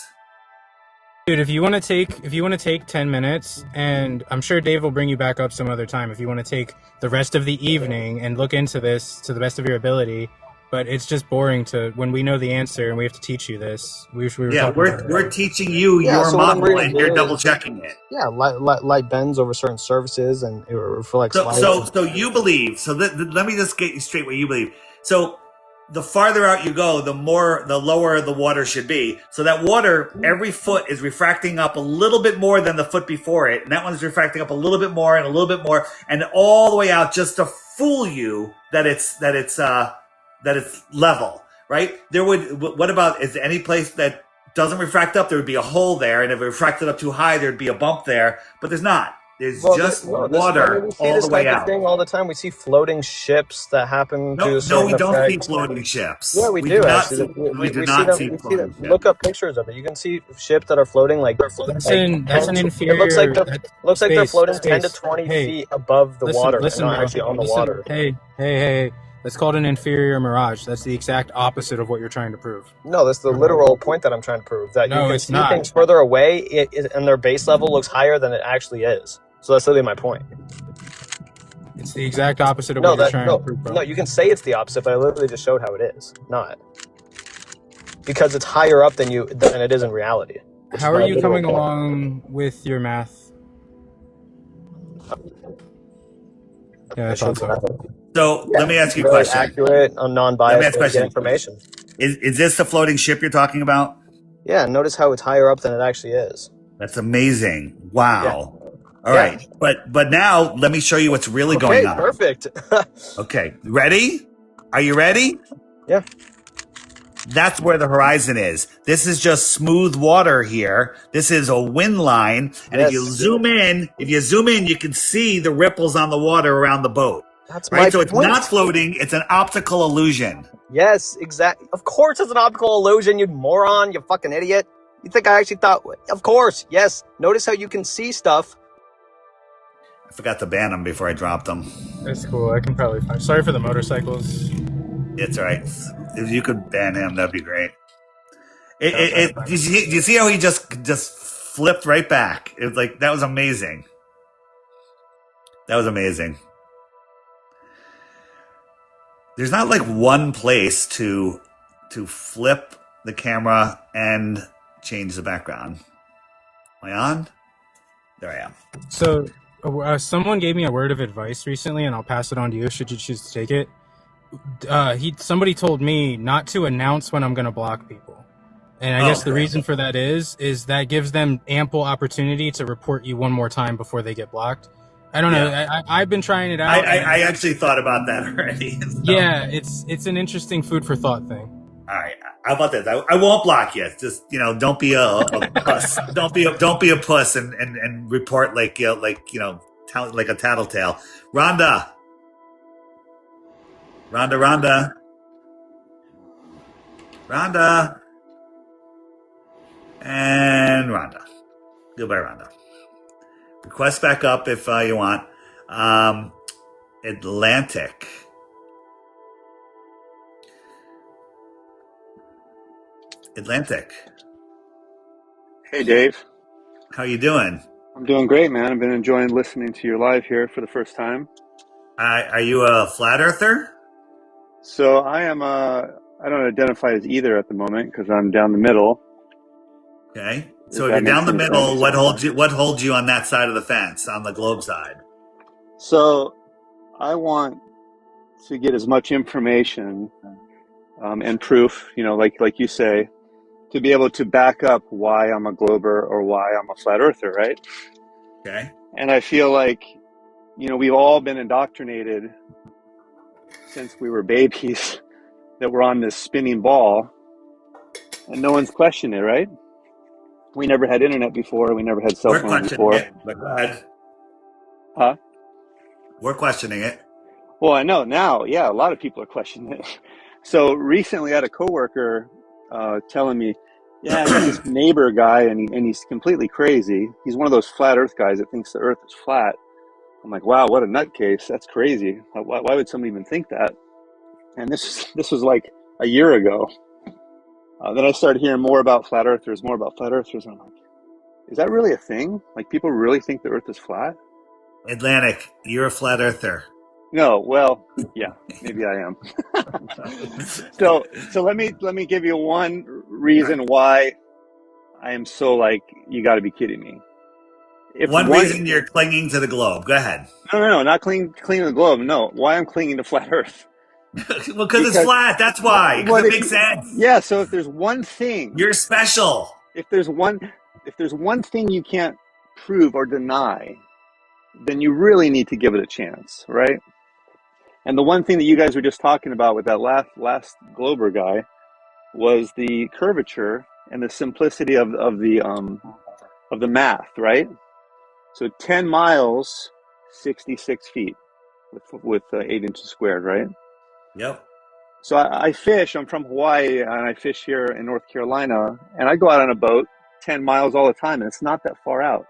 Dude, if you want to take 10 minutes, and I'm sure Dave will bring you back up some other time if you want to take the rest of the evening and look into this to the best of your ability, but it's just boring when we know the answer and we have to teach you this. We're teaching you your model and you're double checking it. Yeah, light bends over certain surfaces and it reflects light. So you believe, let me just get you straight what you believe. So the farther out you go, the lower the water should be. So that water, every foot is refracting up a little bit more than the foot before it. And that one's refracting up a little bit more and a little bit more and all the way out just to fool you that it's level, right? What about, is there any place that doesn't refract up? There would be a hole there. And if it refracted up too high, there'd be a bump there, but there's not. There's Well, just we water see all this the way type of out. thing all the time. We see floating ships that happen to No, a no, we certain don't see effect. floating Yeah, ships. we We do do not actually. see. We do We see not them. see We see floating them. ships. Look up pictures of it. You can see ships that are floating like That's like an 10 to, it inferior looks like they're floating 10 to space. 20 Hey, feet above the listen, water and listen, not bro. actually on the Listen. water. Hey. That's called an inferior mirage. That's the exact opposite of what you're trying to prove. No, that's the literal point that I'm trying to prove. That you No, can it's see not. things further away, and their base level looks higher than it actually is. So that's literally my point. It's the exact opposite of what you're trying to prove, bro. No, you can say it's the opposite, but I literally just showed how it is. Not because it's higher up than it is in reality. How are you coming along with your math? Yeah, I thought so. So let me ask you a Very question. accurate, Let me non-biased ask a way to get question. information. Is this the floating ship you're talking about? Yeah, notice how it's higher up than it actually is. That's amazing. Wow. All Yeah. right. But now let me show you what's really going on. Perfect. Okay. Ready? Are you ready? Yeah. That's where the horizon is. This is just smooth water here. This is a wind line. And if you zoom in, you can see the ripples on the water around the boat. That's right. my So it's point. not floating. It's an optical illusion. Yes, exactly. Of course it's an optical illusion, you moron, you fucking idiot. You think I actually thought... Of course, yes. Notice how you can see stuff. I forgot to ban them before I dropped them. That's cool. I can probably find. Sorry for the motorcycles. It's all right. If you could ban him, that'd be great. Do you see how he just flipped right back? It was like, that was amazing. That was amazing. There's not like one place to flip the camera and change the background. Am I on? There I am. So, someone gave me a word of advice recently, and I'll pass it on to you should you choose to take it. Somebody told me not to announce when I'm going to block people. And I guess the reason for that is that gives them ample opportunity to report you one more time before they get blocked. I don't know. I've been trying it out. I actually thought about that already. So. Yeah, it's an interesting food for thought thing. All right, how about this? I won't block you. Just don't be a puss. Don't be a puss and report like a tattletale. Rhonda, and Rhonda. Goodbye, Rhonda. Request back up if you want. Atlantic. Hey, Dave. How you doing? I'm doing great, man. I've been enjoying listening to your live here for the first time. Are you a flat earther? So I am I don't identify as either at the moment because I'm down the middle. Okay. So if you're down the middle, what holds you on that side of the fence, on the globe side? So I want to get as much information and proof, like you say, to be able to back up why I'm a glober or why I'm a flat earther, right? Okay. And I feel like, we've all been indoctrinated since we were babies that we're on this spinning ball and no one's questioned it, right? We never had internet before. We never had cell phones before. We're questioning it, but go ahead. Huh? We're questioning it. Well, I know now. Yeah, a lot of people are questioning it. So recently I had a coworker telling me, yeah, I got this neighbor guy and he's completely crazy. He's one of those flat earth guys that thinks the earth is flat. I'm like, wow, what a nutcase. That's crazy. Why would somebody even think that? And this was like a year ago. Then I started hearing more about flat earthers. And I'm like, is that really a thing? Like, people really think the earth is flat? Atlantic, you're a flat earther. No, well, yeah, maybe I am. So let me give you one reason why I am so like, you got to be kidding me. One reason you're clinging to the globe. Go ahead. No, not clinging to the globe. No, why I'm clinging to flat Earth. Well, because it's flat. That's why. Because it makes sense. Yeah. So if there's one thing, you're special. If there's one thing you can't prove or deny, then you really need to give it a chance, right? And the one thing that you guys were just talking about with that last Glober guy was the curvature and the simplicity of the math, right? So 10 miles, 66 feet with 8 inches squared, right? Yep. So I fish. I'm from Hawaii, and I fish here in North Carolina, and I go out on a boat 10 miles all the time, and it's not that far out.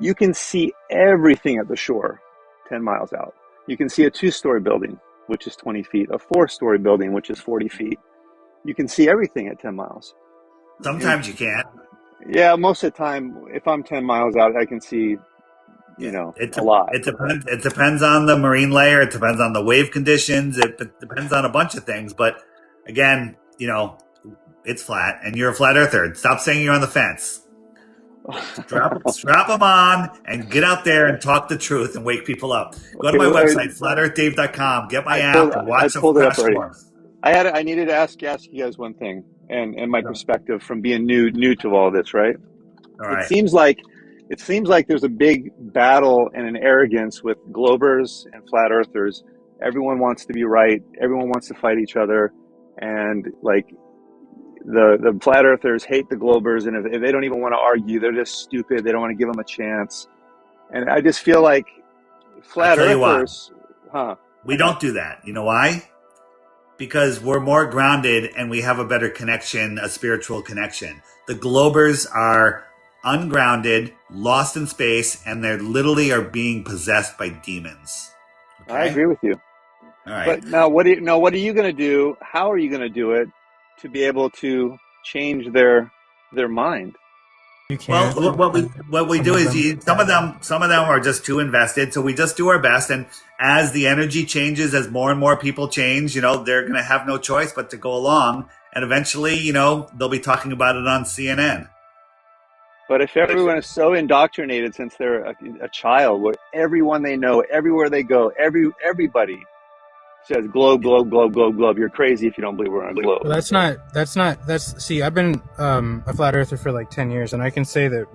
You can see everything at the shore 10 miles out. You can see a 2-story building, which is 20 feet, a 4-story building, which is 40 feet. You can see everything at 10 miles. Sometimes you can't. Yeah, most of the time, if I'm 10 miles out, I can see, a lot. It depends on the marine layer. It depends on the wave conditions. It depends on a bunch of things. But again, it's flat, and you're a flat earther. Stop saying you're on the fence. Strap them on and get out there and talk the truth and wake people up. Go to my website, flatearthdave.com. Get my app and watch some pulled it up crash already. storms. I needed to ask you guys one thing, and my perspective from being new to all this, right? All right. It seems like there's a big battle and an arrogance with globers and flat earthers. Everyone wants to be right. Everyone wants to fight each other, and like the flat earthers hate the globers, and if they don't even want to argue, they're just stupid. They don't want to give them a chance. And I just feel like flat I'll tell you why. earthers, We don't do that. You know why? Because we're more grounded and we have a better connection, a spiritual connection. The globers are ungrounded, lost in space, and they literally are being possessed by demons. Okay? I agree with you. All right. But now, what are you going to do? How are you going to do it to be able to change their mind? You can't. Well, what we do is some of them are just too invested. So we just do our best, and as the energy changes, as more and more people change, they're going to have no choice but to go along, and eventually, they'll be talking about it on CNN. But if everyone is so indoctrinated since they're a child, where everyone they know, everywhere they go, everybody says globe, globe, globe, globe, globe. You're crazy if you don't believe we're on a globe. Well, see, I've been a flat earther for like 10 years, and I can say that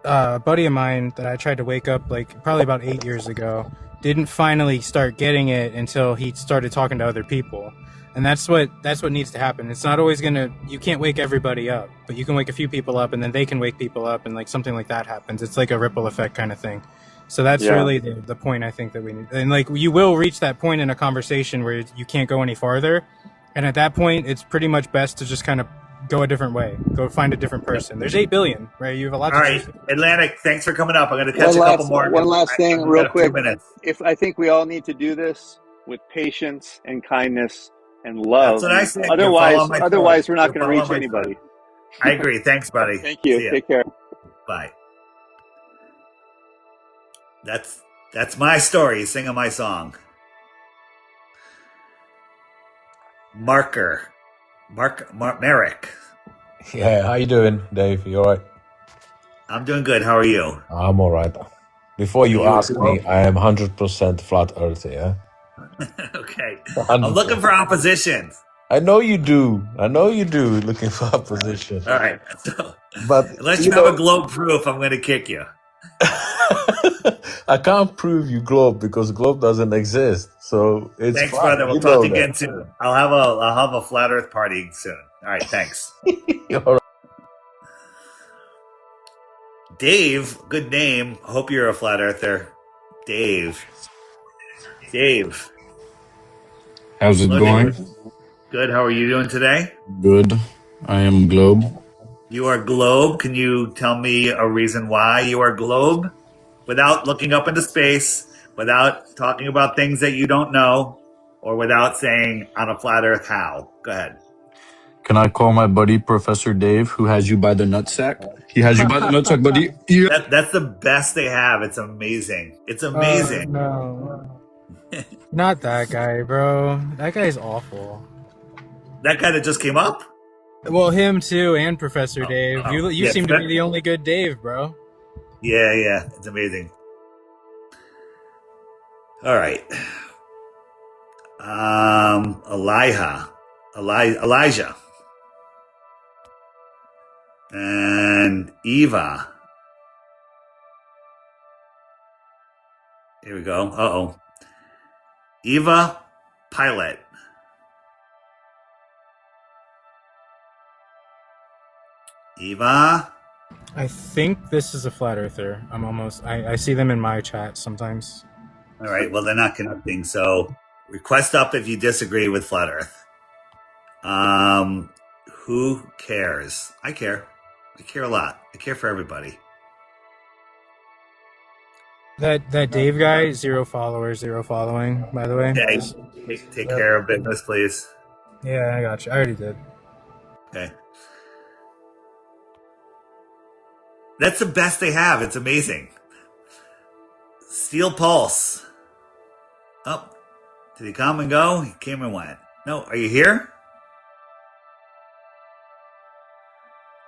a buddy of mine that I tried to wake up probably about 8 years ago didn't finally start getting it until he started talking to other people. And that's what needs to happen. It's not always you can't wake everybody up, but you can wake a few people up, and then they can wake people up, and something like that happens. It's like a ripple effect kind of thing. So that's really the point I think that we need. And you will reach that point in a conversation where you can't go any farther. And at that point, it's pretty much best to just kind of go a different way. Go find a different person. There's 8 billion, right? You have a lot to All right. Atlantic, thanks for coming up. I'm going to catch a couple more. One last thing, real quick. 2 minutes. I think we all need to do this with patience and kindness and love. That's what I said. Otherwise we're not going to reach anybody. I agree. Thanks, buddy. Thank you. Take care. Bye. That's my story. Singing my song. Merrick. Yeah, how you doing, Dave? You all right? I'm doing good. How are you? I'm all right. Before you ask me, I am 100% flat earth, yeah? Okay. 100%. I'm looking for opposition. I know you do, looking for opposition. All right. So, but unless you have a globe proof, I'm going to kick you. I can't prove you globe because globe doesn't exist. So it's thanks, fine. brother. We'll talk again soon. I'll have a flat earth party soon. All right, thanks. All right. Dave, good name. Hope you're a flat earther. Dave. How's it going? Good. How are you doing today? Good. I am globe. You are globe. Can you tell me a reason why you are globe? Without looking up into space, without talking about things that you don't know, or without saying on a flat earth how. Go ahead. Can I call my buddy Professor Dave, who has you by the nutsack? He has you by the nutsack, buddy. Yeah. That's the best they have. It's amazing. It's amazing. No. Not that guy, bro. That guy's awful. That guy that just came up? Well, him too, and Professor Dave. You seem to be the only good Dave, bro. Yeah. It's amazing. All right. Elijah. And Eva. Here we go. Uh-oh. Eva Pilot. Eva. I think this is a flat earther. I see them in my chat sometimes. All right, well, they're not connecting. So request up if you disagree with flat earth. Who cares? I care. I care a lot. I care for everybody. That Dave guy, 0 followers, 0 following, by the way. Okay, take care of business, please. Yeah, I got you. I already did. Okay. That's the best they have. It's amazing. Steel Pulse. Oh, did he come and go? He came and went. No, are you here?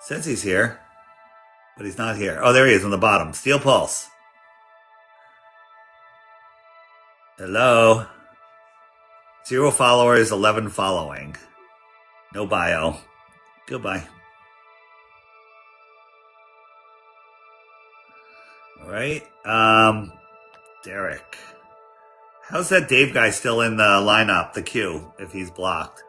Says he's here, but he's not here. Oh, there he is on the bottom. Steel Pulse. Hello. 0 followers, 11 following. No bio. Goodbye. All right. Derek. How's that Dave guy still in the lineup, the queue, if he's blocked?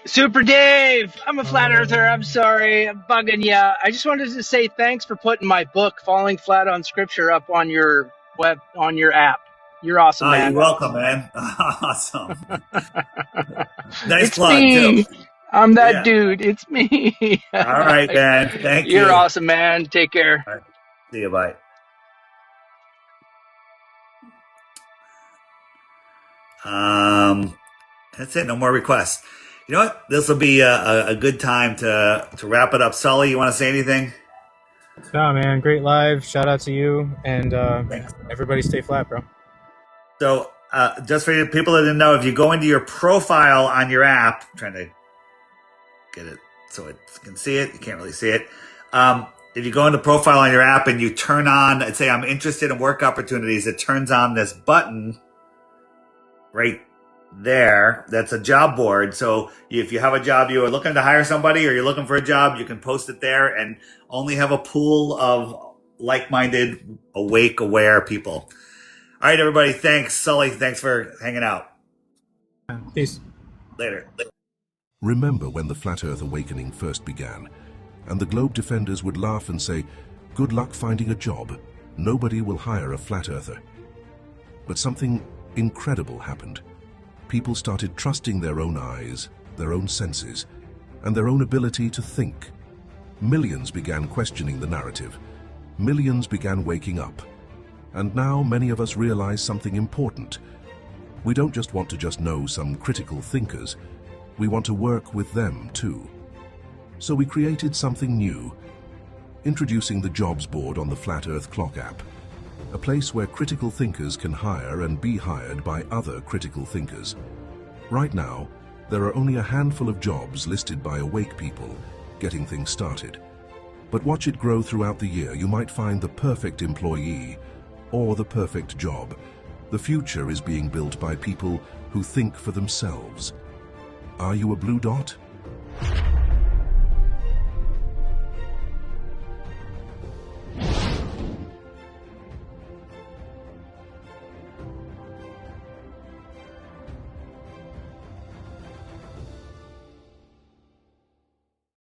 Super Dave, I'm a flat earther. I'm sorry, I'm bugging you. I just wanted to say thanks for putting my book, Falling Flat on Scripture, up on your app. You're awesome, man. You're welcome, man. Awesome. Nice It's plug, me. too. I'm that dude. It's me. All right, man. Thank you. You're awesome, man. Take care. All right. See you. Bye. That's it. No more requests. You know what? This will be a good time to wrap it up. Sully, you want to say anything? No, man. Great live. Shout out to you. And everybody stay flat, bro. So just for you people that didn't know, if you go into your profile on your app, I'm trying to get it so it can see it. You can't really see it. If you go into profile on your app and you turn on, and say, I'm interested in work opportunities, it turns on this button right there. That's a job board. So if you have a job, you are looking to hire somebody or you're looking for a job, you can post it there and only have a pool of like-minded, awake, aware people. All right, everybody. Thanks. Sully, thanks for hanging out. Peace. Later. Remember when the Flat Earth Awakening first began, and the Globe Defenders would laugh and say, good luck finding a job. Nobody will hire a flat earther. But something incredible happened. People started trusting their own eyes, their own senses, and their own ability to think. Millions began questioning the narrative. Millions began waking up. And now many of us realize something important. We don't just want to just know some critical thinkers. We want to work with them too. So we created something new, introducing the jobs board on the Flat Earth Clock app, a place where critical thinkers can hire and be hired by other critical thinkers. Right now, there are only a handful of jobs listed by awake people getting things started. But watch it grow throughout the year. You might find the perfect employee or the perfect job. The future is being built by people who think for themselves. Are you a blue dot?